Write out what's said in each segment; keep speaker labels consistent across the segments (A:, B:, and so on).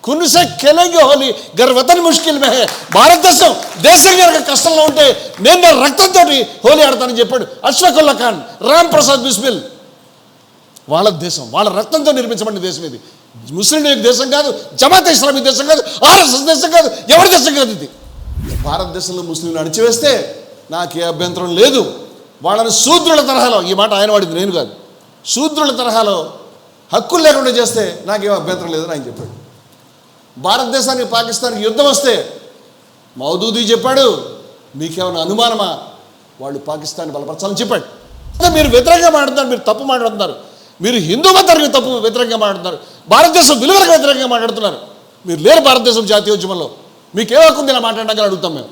A: కున్సే కెలేంగే హోలీ గర్ వతన్ ముష్కిల్ మే హై. భారతదేశం దేశం కనుక కష్టంలో ఉంటే నేను నా రక్తంతో హోలీ ఆడతానని చెప్పాడు అష్ఫాకుల్లా ఖాన్, రామ్ ప్రసాద్ బిస్మిల్. వాళ్ళ దేశం, వాళ్ళ రక్తంతో నిర్మించబడిన దేశం ఇది. ముస్లిం లీగ్ దేశం కాదు, జమాత్ ఇస్లామీ దేశం కాదు, ఆర్ఎస్ఎస్ దేశం కాదు, ఎవరి దేశం కాదు ఇది. భారతదేశంలో ముస్లింలు అణిచివేస్తే నాకే అభ్యంతరం లేదు. వాళ్ళని శూద్రుల తరహాలో, ఈ మాట ఆయన వాడింది నేను కాదు, శూద్రుల తరహాలో హక్కులు లేకుండా చేస్తే నాకేం అభ్యంతరం లేదని ఆయన చెప్పాడు. భారతదేశానికి పాకిస్తాన్కి యుద్ధం వస్తే మౌదూదీ చెప్పాడు, మీకేమైనా అనుమానమా, వాళ్ళు పాకిస్తాన్ బలపరచాలని చెప్పాడు. మీరు వ్యతిరేకంగా మాట్లాడుతున్నారు, మీరు తప్పు మాట్లాడుతున్నారు, మీరు హిందూ మతానికి తప్పు వ్యతిరేకంగా మాట్లాడుతున్నారు, భారతదేశం విలువలకు వ్యతిరేకంగా మాట్లాడుతున్నారు. మీరు లేరు భారతదేశం జాతీయోద్యమంలో, మీకేం హక్కుంది ఇలా మాట్లాడడానికి అడుగుతాం. మేము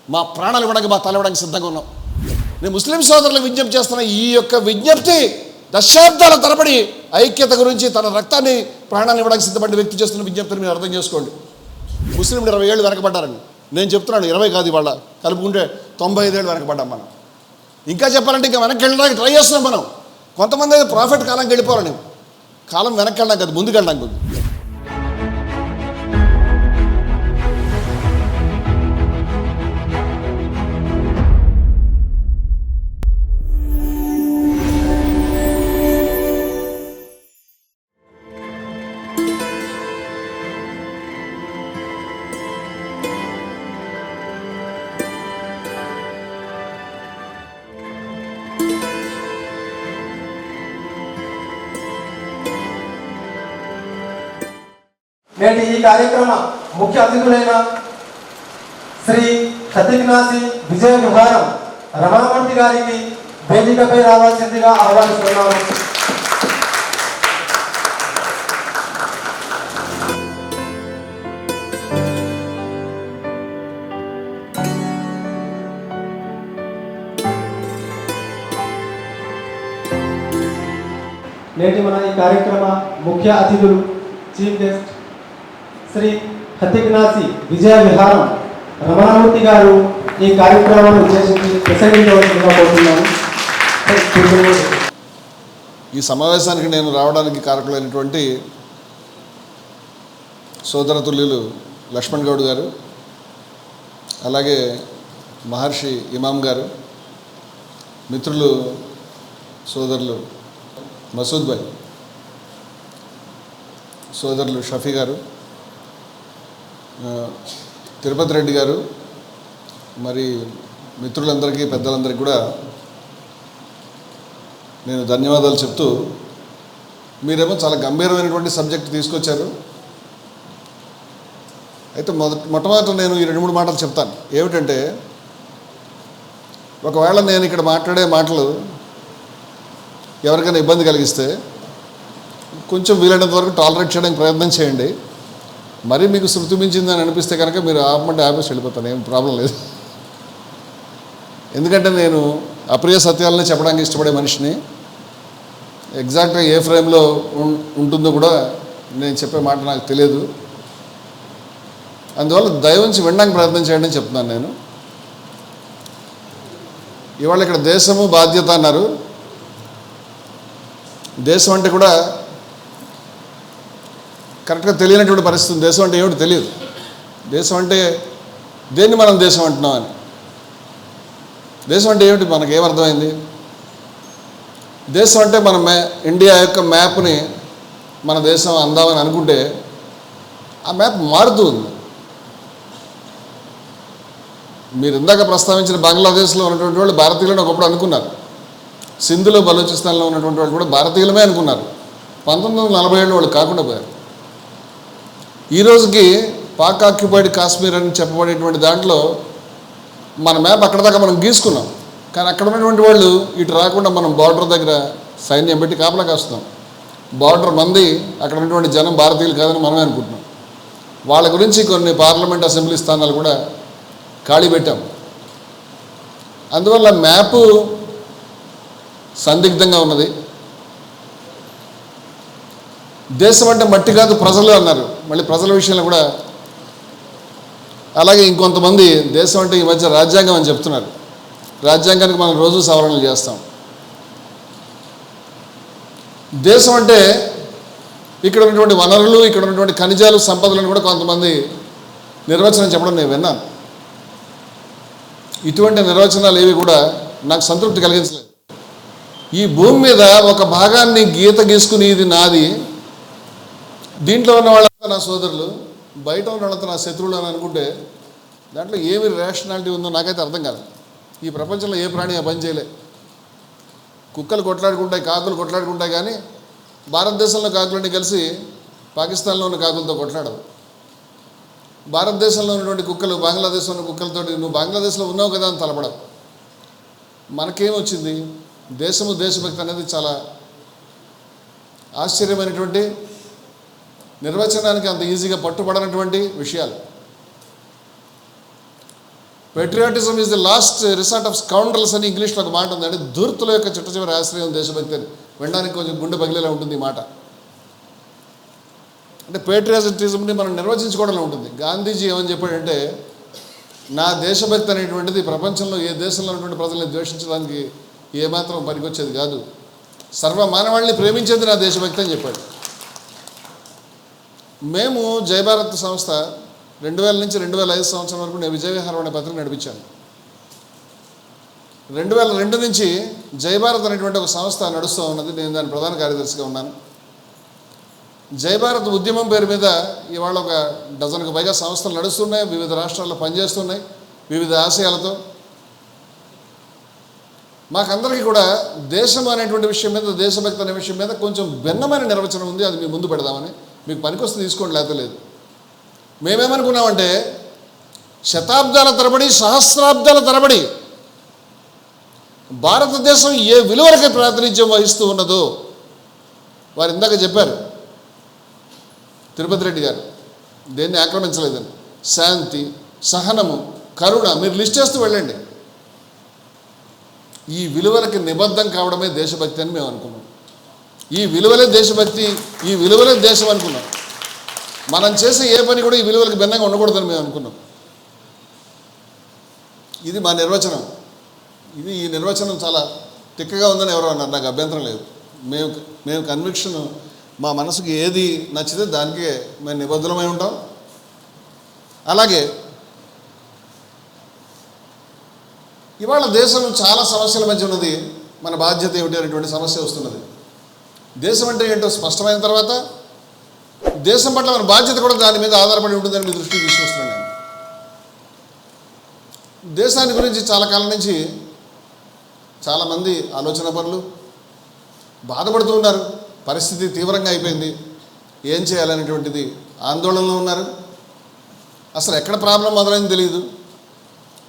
A: మా ప్రాణాలు ఇవ్వడానికి, మా తల ఇవ్వడానికి సిద్ధంగా ఉన్నాం. నేను ముస్లిం సోదరులకు విజ్ఞప్తి చేస్తున్న ఈ యొక్క విజ్ఞప్తి దశాబ్దాల తరబడి ఐక్యత గురించి తన రక్తాన్ని ప్రాణాన్ని ఇవ్వడానికి సిద్ధపడిన వ్యక్తి చేస్తున్న విజ్ఞప్తిని మీరు అర్థం చేసుకోండి. ముస్లింలు 20 ఏళ్ళు వెనకబడ్డారని నేను చెప్తున్నాను, 20 కాదు, ఇవాళ కలుపుకుంటే 95 ఏళ్ళు వెనకబడ్డాం మనం. ఇంకా చెప్పాలంటే ఇంకా వెనక్కి వెళ్ళడానికి ట్రై చేస్తున్నాం మనం. కొంతమంది అయితే ప్రాఫిట్ కాలంకి వెళ్ళిపోవాలని, కాలం వెనక్కి వెళ్ళడానికి కాదు, ముందుకు వెళ్ళడానికి ఉంది.
B: నేటి ఈ కార్యక్రమ ముఖ్య అతిథులైన శ్రీ సతీనాసి విజయ విహారం రమణమూర్తి గారికి వేదికపై రావాల్సిందిగా ఆహ్వానిస్తున్నాను. నేటి మన ఈ కార్యక్రమ ముఖ్య అతిథులు చీఫ్ గెస్ట్ శ్రీ హతిగ్నాసి విజయ విహారం రమణమూర్తి గారు ఈ కార్యక్రమాన్ని ఉద్దేశించి ప్రసంగించవలసిందిగా కోరుతున్నాను.
A: ఈ సమావేశానికి నేను రావడానికి కారకులైనటువంటి సోదరతుల్యులు లక్ష్మణ్ గౌడ్ గారు, అలాగే మహర్షి ఇమాం గారు, మిత్రులు సోదరులు మసూద్ భాయ్, సోదరులు షఫీ గారు, తిరుపతి రెడ్డి గారు, మరి మిత్రులందరికీ పెద్దలందరికీ కూడా నేను ధన్యవాదాలు చెప్తూ, మీరేమో చాలా గంభీరమైనటువంటి సబ్జెక్ట్ తీసుకొచ్చారు. అయితే మొట్టమొదట నేను ఈ 2-3 మాటలు చెప్తాను. ఏమిటంటే, ఒకవేళ నేను ఇక్కడ మాట్లాడే మాటలు ఎవరికైనా ఇబ్బంది కలిగిస్తే కొంచెం వీలైనంత వరకు టాలరేట్ చేయడానికి ప్రయత్నం చేయండి. మరీ మీకు శృతి మించిందని అనిపిస్తే కనుక మీరు ఆపమంటే ఆపేసి వెళ్ళిపోతాను, ఏం ప్రాబ్లం లేదు. ఎందుకంటే నేను అప్రియ సత్యాలని చెప్పడానికి ఇష్టపడే మనిషిని. ఎగ్జాక్ట్గా ఏ ఫ్రేమ్లో ఉంటుందో కూడా నేను చెప్పే మాట నాకు తెలియదు. అందువల్ల దయవుంచి వినడానికి ప్రయత్నం చేయండి అని చెప్తున్నాను. నేను ఇవాళ ఇక్కడ దేశము బాధ్యత అన్నారు. దేశం అంటే కూడా కరెక్ట్గా తెలియనటువంటి పరిస్థితి. దేశం అంటే ఏమిటి తెలియదు. దేశం అంటే దేన్ని మనం దేశం అంటున్నాం అని. దేశం అంటే ఏమిటి మనకేమర్థమైంది? దేశం అంటే మన ఇండియా యొక్క మ్యాప్ని మన దేశం అందామని అనుకుంటే ఆ మ్యాప్ మారుతూ ఉంది. మీరు ఇందాక ప్రస్తావించిన బంగ్లాదేశ్లో ఉన్నటువంటి వాళ్ళు భారతీయులను ఒకప్పుడు అనుకున్నారు. సింధులో బలూచిస్తాన్లో ఉన్నటువంటి వాళ్ళు కూడా భారతీయులమే అనుకున్నారు. 1947 వాళ్ళు కాకుండా పోయారు. ఈరోజుకి పాక్ ఆక్యుపైడ్ కాశ్మీర్ అని చెప్పబడేటువంటి దాంట్లో మన మ్యాప్ అక్కడ దాకా మనం గీసుకున్నాం. కానీ అక్కడ ఉన్నటువంటి వాళ్ళు ఇటు రాకుండా మనం బార్డర్ దగ్గర సైన్యం పెట్టి కాపలా కాస్తున్నాం. బార్డర్ మంది, అక్కడ ఉన్నటువంటి జనం భారతీయులు కాదని మనమే అనుకుంటున్నాం. వాళ్ళ గురించి కొన్ని పార్లమెంట్ అసెంబ్లీ స్థానాలు కూడా ఖాళీ పెట్టాం. అందువల్ల మ్యాపు సందిగ్ధంగా ఉన్నది. దేశం అంటే మట్టి కాదు ప్రజలు అన్నారు. మళ్ళీ ప్రజల విషయంలో కూడా అలాగే ఇంకొంతమంది దేశం అంటే ఈ మధ్య రాజ్యాంగం అని చెప్తున్నారు. రాజ్యాంగానికి మనం రోజు సవరణలు చేస్తాం. దేశం అంటే ఇక్కడ ఉన్నటువంటి వనరులు, ఇక్కడ ఉన్నటువంటి ఖనిజాలు, సంపదలను కూడా కొంతమంది నిర్వచనం చెప్పడం నేను విన్నాను. ఇటువంటి నిర్వచనాలు ఏవి కూడా నాకు సంతృప్తి కలిగించలేదు. ఈ భూమి మీద ఒక భాగాన్ని గీత గీసుకుని ఇది నాది, దీంట్లో ఉన్న వాళ్ళంతా నా సోదరులు, బయట ఉన్న వాళ్ళంతా నా శత్రువులు అని అనుకుంటే దాంట్లో ఏమి రేషనాలిటీ ఉందో నాకైతే అర్థం కాదు. ఈ ప్రపంచంలో ఏ ప్రాణి ఆ పని చేయలే. కుక్కలు కొట్లాడుకుంటాయి, కాకులు కొట్లాడుకుంటాయి, కానీ భారతదేశంలో కాకులన్నీ కలిసి పాకిస్తాన్లో ఉన్న కాకులతో కొట్లాడవు. భారతదేశంలో ఉన్నటువంటి కుక్కలు బంగ్లాదేశ్లో ఉన్న కుక్కలతోటి నువ్వు బంగ్లాదేశ్లో ఉన్నావు కదా అని తలపడవు. మనకేమొచ్చింది? దేశము, దేశభక్తి అనేది చాలా ఆశ్చర్యమైనటువంటి, నిర్వచనానికి అంత ఈజీగా పట్టుబడనటువంటి విషయాలు. Patriotism is the last resort of scoundrels అని ఇంగ్లీష్లో ఒక మాట ఉందండి. ధూర్తుల యొక్క చిట్ట చివరి ఆశ్రయం దేశభక్తి అని. వినడానికి కొంచెం గుండె పగిలేలా ఉంటుంది ఈ మాట. అంటే పేట్రియాటిజంని మనం నిర్వచించుకోవడంలో ఉంటుంది. గాంధీజీ ఏమని చెప్పాడంటే, నా దేశభక్తి అనేటువంటిది ప్రపంచంలో ఏ దేశంలో ఉన్నటువంటి ప్రజల్ని ద్వేషించడానికి ఏమాత్రం పనికొచ్చేది కాదు, సర్వమానవాళ్ళని ప్రేమించేది నా దేశభక్తి అని చెప్పాడు. మేము జయభారత్ సంస్థ 2000 నుంచి 2005 సంవత్సరం వరకు నేను విజయవిహారం అనే పత్రిక నడిపించాను. 2002 నుంచి జయభారత్ అనేటువంటి ఒక సంస్థ నడుస్తూ ఉన్నది. నేను దాని ప్రధాన కార్యదర్శిగా ఉన్నాను. జయభారత్ ఉద్యమం పేరు మీద ఇవాళ ఒక డజన్కు పైగా సంస్థలు నడుస్తున్నాయి, వివిధ రాష్ట్రాల్లో పనిచేస్తున్నాయి వివిధ ఆశయాలతో. మాకందరికీ కూడా దేశం అనేటువంటి విషయం మీద, దేశభక్తి అనే విషయం మీద కొంచెం భిన్నమైన నిర్వచనం ఉంది. అది మీ ముందు పెడదామని. మీకు పనికొస్తే తీసుకోండి, లేకపోతే లేదు. మేమేమనుకున్నామంటే, శతాబ్దాల తరబడి, సహస్రాబ్దాల తరబడి భారతదేశం ఏ విలువలకి ప్రాతినిధ్యం వహిస్తూ ఉన్నదో, వారు ఇందాక చెప్పారు తిరుపతి రెడ్డి గారు, దేన్ని ఆక్రమించలేదని. శాంతి, సహనము, కరుణ, మీరు లిస్ట్ చేస్తూ వెళ్ళండి. ఈ విలువలకి నిబద్ధం కావడమే దేశభక్తి అని మేము అనుకున్నాం. ఈ విలువలే దేశభక్తి, ఈ విలువలే దేశం అనుకున్నాం. మనం చేసే ఏ పని కూడా ఈ విలువలకు భిన్నంగా ఉండకూడదని మేము అనుకున్నాం. ఇది మా నిర్వచనం. ఈ నిర్వచనం చాలా తిక్కగా ఉందని ఎవరో అన్నారు. నాకు అభ్యంతరం లేదు. మేము కన్విక్షన్, మా మనసుకి ఏది నచ్చితే దానికే మేము నిబద్ధులమై ఉంటాం. అలాగే ఇవాళ దేశం చాలా సమస్యల మధ్య ఉన్నది. మన బాధ్యత ఏమిటి అనేటువంటి సమస్య వస్తున్నది. దేశం అంటే ఏంటో స్పష్టమైన తర్వాత దేశం పట్ల మన బాధ్యత కూడా దాని మీద ఆధారపడి ఉంటుందని మీ దృష్టికి తీసుకొస్తున్నాను. నేను దేశాన్ని గురించి చాలా కాలం నుంచి చాలామంది ఆలోచన పనులు బాధపడుతూ ఉన్నారు. పరిస్థితి తీవ్రంగా అయిపోయింది, ఏం చేయాలనేటువంటిది ఆందోళనలో ఉన్నారు. అసలు ఎక్కడ ప్రాబ్లం మొదలైంది తెలియదు.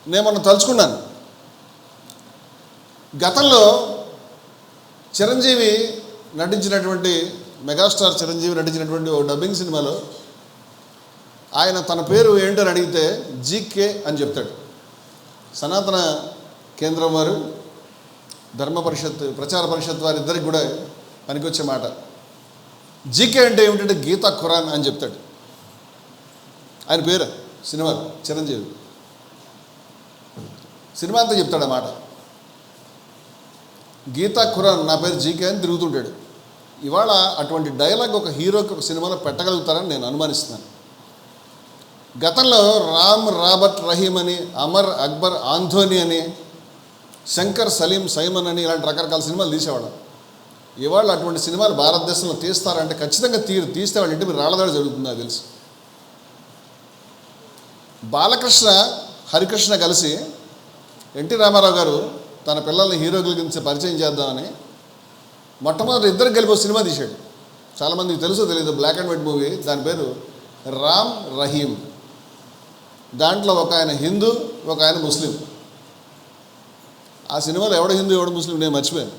A: నేను మొన్న తలుచుకున్నాను, గతంలో చిరంజీవి నటించినటువంటి, మెగాస్టార్ చిరంజీవి నటించినటువంటి ఓ డబ్బింగ్ సినిమాలో ఆయన తన పేరు ఏంటని అడిగితే జీకే అని చెప్తాడు. సనాతన కేంద్రం వారు, ధర్మ పరిషత్, ప్రచార పరిషత్ వారిద్దరికి కూడా పనికొచ్చే మాట. జీకే అంటే ఏమిటంటే గీతా ఖురాన్ అని చెప్తాడు. ఆయన పేరు సినిమా చిరంజీవి సినిమా అంతా చెప్తాడు అన్నమాట. గీతా ఖురాన్, నా పేరు జీకే అని తిరుగుతుంటాడు. ఇవాళ అటువంటి డైలాగ్ ఒక హీరోకి ఒక సినిమాలో పెట్టగలుగుతారని నేను అనుమానిస్తున్నాను. గతంలో రామ్, రాబర్ట్, రహీమ్ అని, అమర్, అక్బర్, ఆంథోనీ అని, శంకర్, సలీం, సైమన్ అని ఇలాంటి రకరకాల సినిమాలు తీసేవాడు. ఇవాళ అటువంటి సినిమాలు భారతదేశంలో తీస్తారంటే ఖచ్చితంగా తీస్తే వాళ్ళ ఇంటి మీరు రాళ్ళదాడి జరుగుతుంది నాకు తెలుసు. బాలకృష్ణ, హరికృష్ణ కలిసి ఎన్టీ రామారావు గారు తన పిల్లల్ని హీరోల గురించి పరిచయం చేద్దామని మొట్టమొదటి ఇద్దరు కలిపి సినిమా తీశాడు. చాలామందికి తెలుసో తెలియదు, బ్లాక్ అండ్ వైట్ మూవీ. దాని పేరు రామ్, రహీమ్. దాంట్లో ఒక ఆయన హిందూ, ఒక ఆయన ముస్లిం. ఆ సినిమాలో ఎవడ హిందూ ఎవడ ముస్లిం నేను మర్చిపోయాను,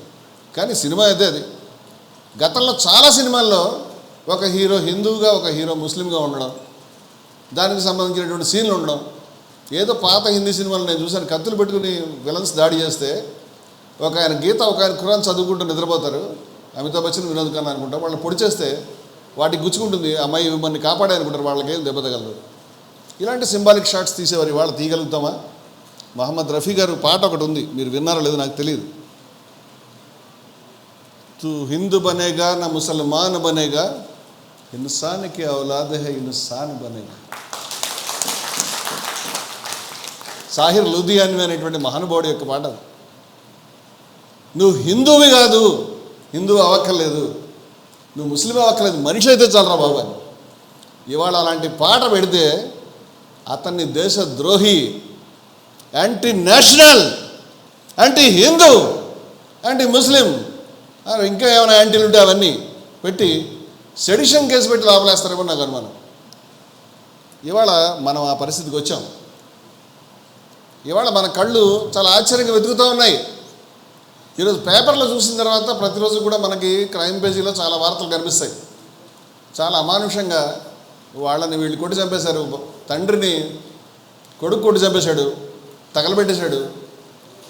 A: కానీ సినిమా అయితే అది. గతంలో చాలా సినిమాల్లో ఒక హీరో హిందువుగా, ఒక హీరో ముస్లింగా ఉండడం, దానికి సంబంధించినటువంటి సీన్లు ఉండడం. ఏదో పాత హిందీ సినిమాలు నేను చూశాను, కత్తులు పెట్టుకుని విలన్స్ దాడి చేస్తే ఒక ఆయన గీత, ఒక ఆయన ఖురాన్ చదువుకుంటూ నిద్రపోతారు. అమితాబ్ బచ్చన్, వినోద్ ఖన్నా అనుకుంటారు. వాళ్ళని పొడి చేస్తే వాటికి గుచ్చుకుంటుంది, అమ్మాయి మిమ్మల్ని కాపాడే అనుకుంటారు, వాళ్ళకేం దెబ్బ తగలదు. ఇలాంటి సింబాలిక్ షాట్స్ తీసేవారు. ఇవాళ తీయగలుగుతామా? మహమ్మద్ రఫీ గారు పాట ఒకటి ఉంది, మీరు విన్నారో లేదో నాకు తెలియదు. తు హిందూ బనేగా నా ముసల్మాన్ బనేగా, इंसान की औलाद है इंसान बनेगा. సాహిర్ లూధియాని అనేటువంటి మహానుభావుడి యొక్క పాట. నువ్వు హిందువువి కాదు, హిందువు అవ్వక్కర్లేదు, నువ్వు ముస్లిం అవ్వక్కర్లేదు, మనిషి అయితే చాలరా బాబు అని. ఇవాళ అలాంటి పాట పెడితే అతన్ని దేశద్రోహి, anti national, anti Hindu, anti Muslim, ఇంకా ఏమైనా యాంటీలు ఉంటే అవన్నీ పెట్టి సెడిషన్ కేసు పెట్టి లోపలేస్తారేమో నాకు అనుమానం. ఇవాళ మనం ఆ పరిస్థితికి వచ్చాం. ఇవాళ మన కళ్ళు చాలా ఆశ్చర్యంగా వెతుకుతూ ఉన్నాయి. ఈరోజు పేపర్లో చూసిన తర్వాత ప్రతిరోజు కూడా మనకి క్రైమ్ పేజీలో చాలా వార్తలు కనిపిస్తాయి. చాలా అమానుషంగా వాళ్ళని వీళ్ళు కొట్టి చంపేశారు, తండ్రిని కొడుకు కొట్టి చంపేశాడు, తగలబెట్టేశాడు,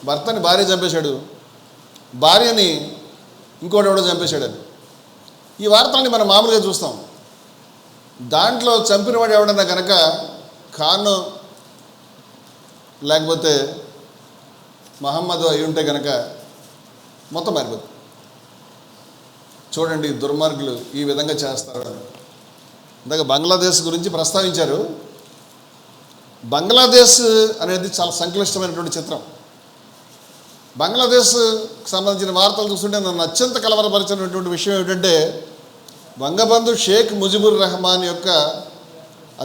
A: భర్తని భార్య చంపేశాడు, భార్యని ఇంకోటి ఎవడో చంపేశాడని. ఈ వార్తలని మనం మామూలుగా చూస్తాం. దాంట్లో చంపినవాడు ఎవడన్నా కనుక ఖాన్ లేకపోతే మహమ్మద్ అయి ఉంటే కనుక మొత్తం మారిపోతుంది. చూడండి దుర్మార్గులు ఈ విధంగా చేస్తారు. ఇందాక బంగ్లాదేశ్ గురించి ప్రస్తావించారు. బంగ్లాదేశ్ అనేది చాలా సంక్లిష్టమైనటువంటి చిత్రం. బంగ్లాదేశ్కి సంబంధించిన వార్తలు చూస్తుంటే నన్ను అత్యంత కలవరపరిచినటువంటి విషయం ఏమిటంటే, బంగబంధు షేక్ ముజిబుర్ రెహమాన్ యొక్క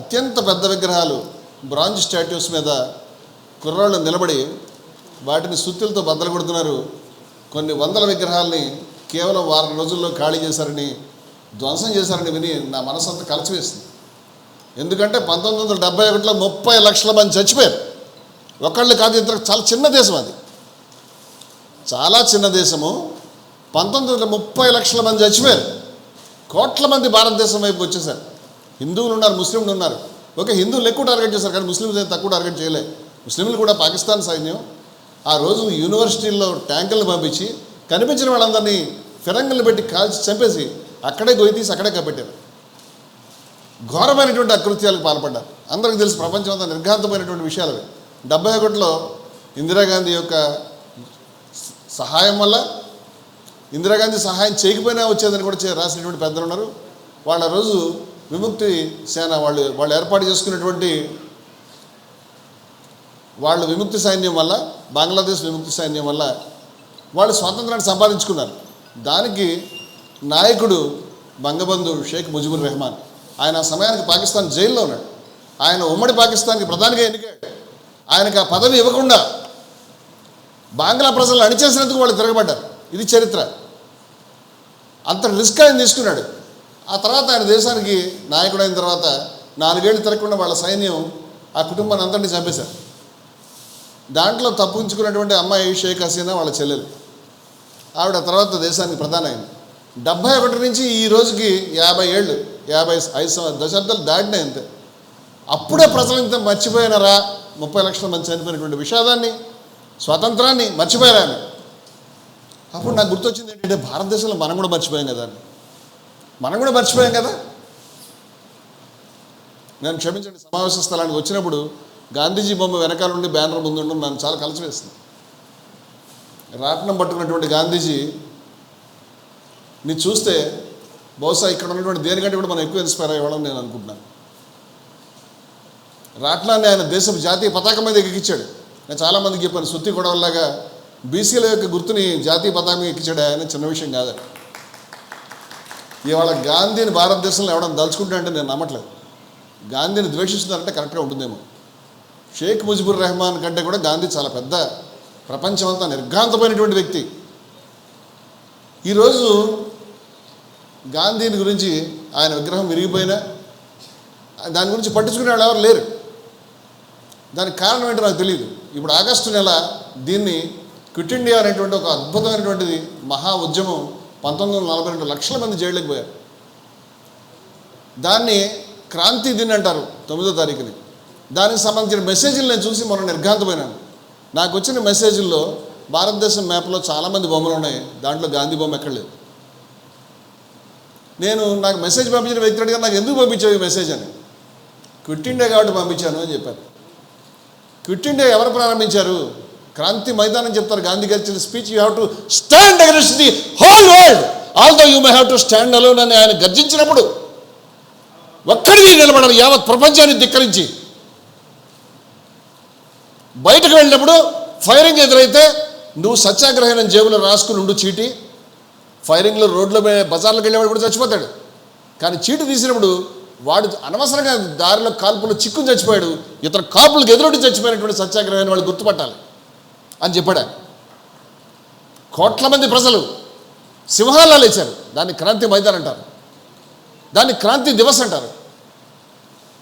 A: అత్యంత పెద్ద విగ్రహాలు బ్రాంజ్ స్టాట్యూస్ మీద కుర్రాళ్ళు నిలబడి వాటిని సుత్తులతో బద్దలు కొడుతున్నారు. కొన్ని వందల విగ్రహాలని కేవలం వారం రోజుల్లో ఖాళీ చేశారని, ధ్వంసం చేశారని విని నా మనసు అంతా కలిసివేస్తుంది. ఎందుకంటే 1971లో 30 లక్షల మంది చచ్చిపోయారు. ఒకళ్ళు కాదు, ఇద్దరు. చాలా చిన్న దేశం అది, చాలా చిన్న దేశము. 1930 లక్షల మంది చచ్చిపోయారు. కోట్ల మంది భారతదేశం వైపు వచ్చేసారు. హిందువులు ఉన్నారు, ముస్లింలు ఉన్నారు. ఓకే, హిందువులు ఎక్కువ టార్గెట్ చేశారు, కానీ ముస్లింలు తక్కువ టార్గెట్ చేయలే. ముస్లింలు కూడా పాకిస్తాన్ సైన్యం ఆ రోజు యూనివర్సిటీల్లో ట్యాంకులను పంపించి కనిపించిన వాళ్ళందరినీ ఫిరంగులు పెట్టి కాల్చి చంపేసి అక్కడే గొయ్యి తీసి అక్కడే కప్పెట్టారు. ఘోరమైనటువంటి అకృత్యాలకు పాల్పడ్డారు. అందరికీ తెలుసు, ప్రపంచం అంతా నిర్ఘాంతమైనటువంటి విషయాలు. 71లో ఇందిరాగాంధీ యొక్క సహాయం వల్ల, ఇందిరాగాంధీ సహాయం చేయకపోయినా వచ్చేదని కూడా రాసినటువంటి పెద్దలు ఉన్నారు. వాళ్ళ రోజు విముక్తి సేన వాళ్ళు ఏర్పాటు చేసుకున్నటువంటి వాళ్ళు విముక్తి సైన్యం వల్ల, బంగ్లాదేశ్ విముక్తి సైన్యం వల్ల వాళ్ళు స్వాతంత్రాన్ని సంపాదించుకున్నారు. దానికి నాయకుడు బంగబంధు షేక్ ముజిబుర్ రెహమాన్. ఆయన ఆ సమయానికి పాకిస్తాన్ జైల్లో ఉన్నాడు. ఆయన ఉమ్మడి పాకిస్తాన్కి ప్రధానిగా ఎన్నికాడు. ఆయనకు ఆ పదవి ఇవ్వకుండా బంగ్లా ప్రజలను అణిచేసినందుకు వాళ్ళు తిరగబడ్డారు. ఇది చరిత్ర. అంత రిస్క్ ఆయన తీసుకున్నాడు. ఆ తర్వాత ఆయన దేశానికి నాయకుడైన తర్వాత 4 ఏళ్ళు తిరగకుండా వాళ్ళ సైన్యం ఆ కుటుంబాన్ని అందరినీ చంపేశారు. దాంట్లో తప్పించుకున్నటువంటి అమ్మాయి షేక్ హసీనా వాళ్ళ చెల్లెలు. ఆవిడ తర్వాత దేశానికి ప్రధాని అయింది. 71 నుంచి ఈ రోజుకి 50 ఏళ్ళు, 55 దశాబ్దాలు దాటినాయి అంతే. అప్పుడే ప్రజలు ఇంత మర్చిపోయినారా? 30 లక్షల మంది చనిపోయినటువంటి విషాదాన్ని, స్వాతంత్రాన్ని మర్చిపోయారా అని. అప్పుడు నాకు గుర్తొచ్చింది ఏంటంటే, భారతదేశంలో మనం కూడా మర్చిపోయాం కదా, మనం కూడా మర్చిపోయాం కదా. నేను క్షమించండి, సమావేశ స్థలానికి వచ్చినప్పుడు గాంధీజీ బొమ్మ వెనకాల నుండి బ్యానర్ ముందు ఉండడం నన్ను చాలా కలిసివేస్తుంది. రాట్నం పట్టుకున్నటువంటి గాంధీజీని చూస్తే బహుశా ఇక్కడ ఉన్నటువంటి దేనికంటే కూడా మనం ఎక్కువ ఇన్స్పైర్ అయ్యేవాళ్ళని నేను అనుకుంటున్నాను. రాట్నాన్ని ఆయన దేశపు జాతీయ పతాకం మీద ఎక్కించాడు. నేను చాలామందికి చెప్పాను, సుత్తి గొడవల్లాగా బీసీల యొక్క గుర్తుని జాతీయ పతాకం ఎక్కించాడు ఆయన. చిన్న విషయం కాదు. ఇవాళ గాంధీని భారతదేశంలో ఎవడన్నా దలుచుకుంటాడంటే నేను నమ్మట్లేదు. గాంధీని ద్వేషిస్తున్నారంటే కరెక్ట్గా ఉంటుందేమో. షేక్ ముజిబుర్ రెహమాన్ కంటే కూడా గాంధీ చాలా పెద్ద, ప్రపంచమంతా నిర్ఘాంతమైనటువంటి వ్యక్తి. ఈరోజు గాంధీని గురించి, ఆయన విగ్రహం విరిగిపోయినా దాని గురించి పట్టించుకునే వాళ్ళు ఎవరు లేరు. దానికి కారణం ఏంటో నాకు తెలియదు. ఇప్పుడు ఆగస్టు నెల దీన్ని క్విట్ ఇండియా అనేటువంటి ఒక అద్భుతమైనటువంటిది మహా ఉద్యమం 1942 లక్షల మంది జైళ్ళకి పోయారు. దాన్ని క్రాంతి దిన్ అంటారు 9వ తారీఖుని. దానికి సంబంధించిన మెసేజ్లు నేను చూసి మొన్న నిర్ఘాంతపోయినాను. నాకు వచ్చిన మెసేజ్ల్లో భారతదేశం మ్యాప్లో చాలామంది బొమ్మలు ఉన్నాయి, దాంట్లో గాంధీ బొమ్మ ఎక్కడ లేదు. నాకు మెసేజ్ పంపించిన వ్యక్తి అడిగారు, నాకు ఎందుకు పంపించావు ఈ మెసేజ్ అని. క్విట్ ఇండియా కాబట్టి పంపించాను అని చెప్పారు. క్విట్ ఇండియా ఎవరు ప్రారంభించారు? క్రాంతి మైదానం చెప్తారు. గాంధీ గారు ఇచ్చిన speech, you have to stand against the whole world although you may have to stand alone అని ఆయన గర్జించినప్పుడు ఒక్కడివి నిలబడాలి యావత్ ప్రపంచాన్ని ధిక్కరించి. బయటకు వెళ్ళినప్పుడు ఫైరింగ్ ఎదురైతే నువ్వు సత్యాగ్రహం జేబులో రాసుకుని ఉండు చీటి. ఫైరింగ్లో రోడ్ల మీద బజార్లకు వెళ్ళేవాడు కూడా చచ్చిపోతాడు. కానీ చీటి తీసినప్పుడు వాడు అనవసరంగా దారిలో కాల్పులు చిక్కుని చచ్చిపోయాడు, ఇతర కాపులకు ఎదురొడ్డి చచ్చిపోయినటువంటి సత్యాగ్రహాన్ని వాళ్ళు గుర్తుపట్టాలి అని చెప్పాడు. కోట్ల మంది ప్రజలు సింహాలా లేచారు. దాన్ని క్రాంతి మైదాన్ అంటారు, దాన్ని క్రాంతి దివస్ అంటారు.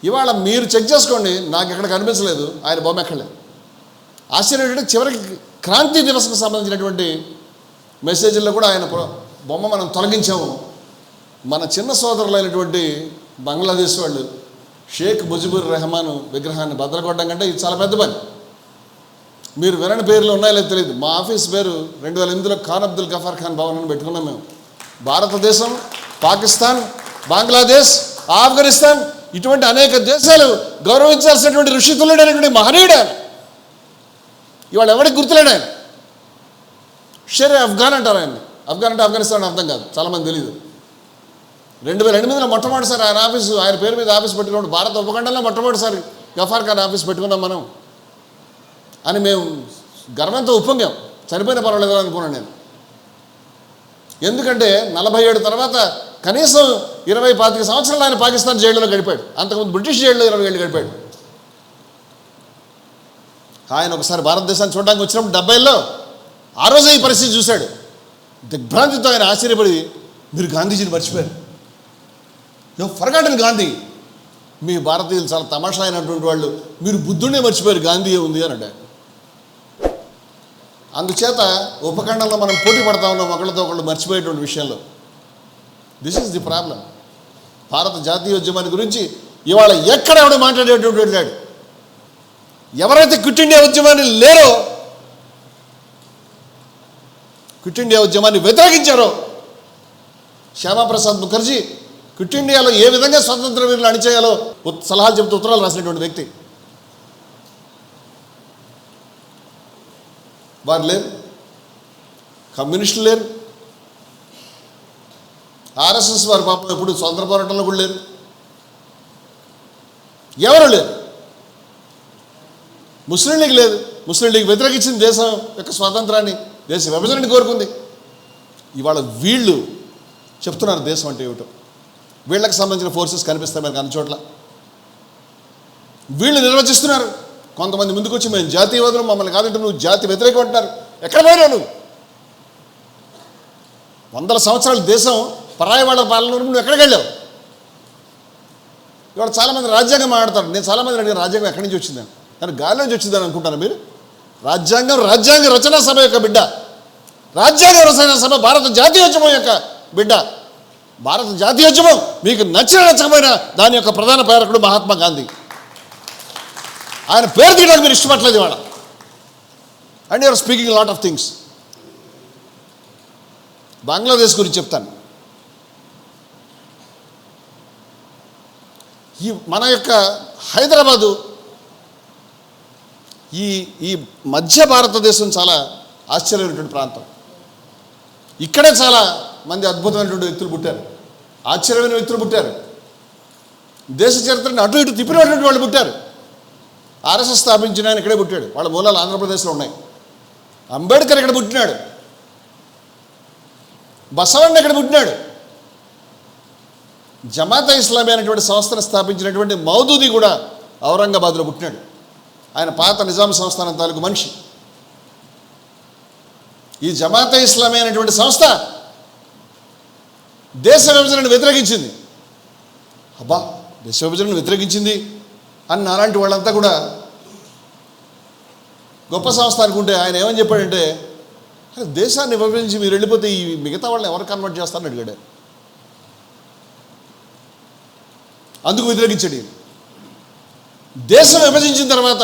A: ఇవాళ మీరు చెక్ చేసుకోండి, నాకు ఎక్కడ కనిపించలేదు ఆయన బొమ్మ ఎక్కడలేదు. ఆశ్చర్యం ఏంటంటే చివరికి క్రాంతి దివస్కు సంబంధించినటువంటి మెసేజ్ల్లో కూడా ఆయన బొమ్మ మనం తొలగించాము. మన చిన్న సోదరులైనటువంటి బంగ్లాదేశ్ వాళ్ళు షేక్ ముజిబుర్ రెహమాన్ విగ్రహాన్ని భద్రకొట్టడం కంటే ఇది చాలా పెద్ద పని. మీరు వినని పేర్లు ఉన్నాయో లేదో తెలియదు. మా ఆఫీస్ పేరు 2008లో ఖాన్ అబ్దుల్ గఫార్ ఖాన్ భవన్ అని పెట్టుకున్నాం మేము. భారతదేశం, పాకిస్తాన్, బంగ్లాదేశ్, ఆఫ్ఘనిస్తాన్ ఇటువంటి అనేక దేశాలు గౌరవించాల్సినటువంటి ఋషితులుడైనటువంటి మహనీయుడు ఆయన. ఇవాళ ఎవరికి గుర్తులేడు ఆయన. షేర్ అఫ్ఘాన్ అంటారు ఆయన్ని. అఫ్ఘాన్ అంటే ఆఫ్ఘనిస్తాన్ అర్థం కాదు, చాలామంది తెలియదు. 2008లో మొట్టమొదటిసారి ఆయన పేరు మీద ఆఫీస్ పెట్టుకున్నాడు. భారత ఉపఖండంలో మొట్టమొదటిసారి గఫార్ ఖాన్ ఆఫీస్ పెట్టుకున్నాం మనం అని మేము గర్వంతో ఉప్పొంగాం. చనిపోయిన పర్వాలేదు అనుకున్నాను నేను. ఎందుకంటే 47 తర్వాత కనీసం 20-25 సంవత్సరాలు ఆయన పాకిస్తాన్ జైలులో గడిపాడు. అంతకుముందు బ్రిటిష్ జైల్లో 20 ఏళ్ళు గడిపాడు. ఆయన ఒకసారి భారతదేశాన్ని చూడడానికి వచ్చినప్పుడు 70లో ఆ రోజే ఈ పరిస్థితి చూశాడు. దిగ్భ్రాంతితో ఆయన ఆశ్చర్యపడి, మీరు గాంధీజీని మర్చిపోయారు, ఫర్గాటన్ గాంధీ. మీ భారతీయులు చాలా తమాషా అయినటువంటి వాళ్ళు, మీరు బుద్ధుడినే మర్చిపోయారు, గాంధీ ఉంది అని అన్నాడు. అందుచేత ఉపఖండంలో మనం పోటీ పడతా ఉన్నాం ఒకళ్ళతో ఒకళ్ళు మర్చిపోయేటువంటి విషయంలో. This is the problem. భారత జాతీయోద్యమాన్ని గురించి ఇవాళ ఎక్కడ ఎవడో మాట్లాడేటువంటి వెళ్ళాడు. ఎవరైతే క్విట్ ఇండియా ఉద్యమాన్ని లేరో, క్విట్ ఇండియా ఉద్యమాన్ని వ్యతిరేకించారో, శ్యామాప్రసాద్ ముఖర్జీ క్విట్ ఇండియాలో ఏ విధంగా స్వతంత్ర వీరులు అణిచేయాలో సలహాలు చెబుతూ ఉత్తరాలు రాసినటువంటి వ్యక్తి. వారు లేరు, కమ్యూనిస్టులు లేరు, ఆర్ఎస్ఎస్ వారు పాపం ఎప్పుడు స్వతంత్ర పోరాటంలో కూడా లేరు, ఎవరు లేరు. ముస్లిం లీగ్ లేదు. ముస్లిం లీగ్ వ్యతిరేకించింది దేశం యొక్క స్వాతంత్రాన్ని, దేశ విభజనని కోరుకుంది. ఇవాళ వీళ్ళు చెప్తున్నారు దేశం అంటే ఏమిటో. వీళ్ళకి సంబంధించిన ఫోర్సెస్ కనిపిస్తాయి మనకు అన్ని చోట్ల. వీళ్ళు నిర్వచిస్తున్నారు. కొంతమంది ముందుకు వచ్చి మేము జాతీయవాదులు, మమ్మల్ని కాదంటే నువ్వు జాతి వ్యతిరేకం అంటున్నారు. ఎక్కడ పోయినావు నువ్వు? 100 సంవత్సరాల దేశం పరాయి వాళ్ళ పాలన, నువ్వు ఎక్కడికి వెళ్ళావు? ఇవాళ చాలామంది రాజ్యాంగం మాట్లాడతారు. నేను చాలామంది అడిగిన రాజ్యాంగం ఎక్కడి నుంచి వచ్చిందని. కానీ గాలి నుంచి వచ్చిందని అనుకుంటాను మీరు? రాజ్యాంగ రచనా సభ యొక్క బిడ్డ. రాజ్యాంగ రచనా సభ భారత జాతీయోద్యమం యొక్క బిడ్డ. భారత జాతీయోద్యమం మీకు నచ్చకపోయినా దాని యొక్క ప్రధాన ప్రేరకుడు మహాత్మా గాంధీ. ఆయన పేరు తీయడానికి మీరు ఇష్టపడలేదు ఇవాళ. And you're speaking lot of things. Bangladesh గురించి చెప్తాను. ఈ మన యొక్క హైదరాబాదు, ఈ మధ్య భారతదేశం చాలా ఆశ్చర్యమైనటువంటి ప్రాంతం. ఇక్కడే చాలా మంది అద్భుతమైనటువంటి వ్యక్తులు పుట్టారు, ఆశ్చర్యమైన వ్యక్తులు పుట్టారు. దేశ చరిత్రను అటు ఇటు తిప్పినటువంటి వాళ్ళు పుట్టారు. ఆర్ఎస్ఎస్ స్థాపించిన ఆయన ఇక్కడే పుట్టాడు. వాళ్ళ మూలాలు ఆంధ్రప్రదేశ్లో ఉన్నాయి. అంబేద్కర్ ఇక్కడ పుట్టినాడు. బసవಣ್ణ ఇక్కడ పుట్టినాడు. జమాతే ఇస్లామీ అనేటువంటి సంస్థను స్థాపించినటువంటి మౌదూదీ కూడా ఔరంగాబాద్లో పుట్టినాడు. ఆయన పాత నిజాం సంస్థానం తాలూకు మనిషి. ఈ జమాతే ఇస్లామీ అనేటువంటి సంస్థ దేశ విభజనను వ్యతిరేకించింది. అబ్బా, దేశ విభజనను వ్యతిరేకించింది అని అలాంటి వాళ్ళంతా కూడా గొప్ప సంస్థ అనుకుంటే ఆయన ఏమని చెప్పాడంటే, దేశాన్ని విభజించి మీరు వెళ్ళిపోతే ఈ మిగతా వాళ్ళని ఎవరు కన్వర్ట్ చేస్తారని అడిగాడు. అందుకు వ్యతిరేకించాడు. దేశం విభజించిన తర్వాత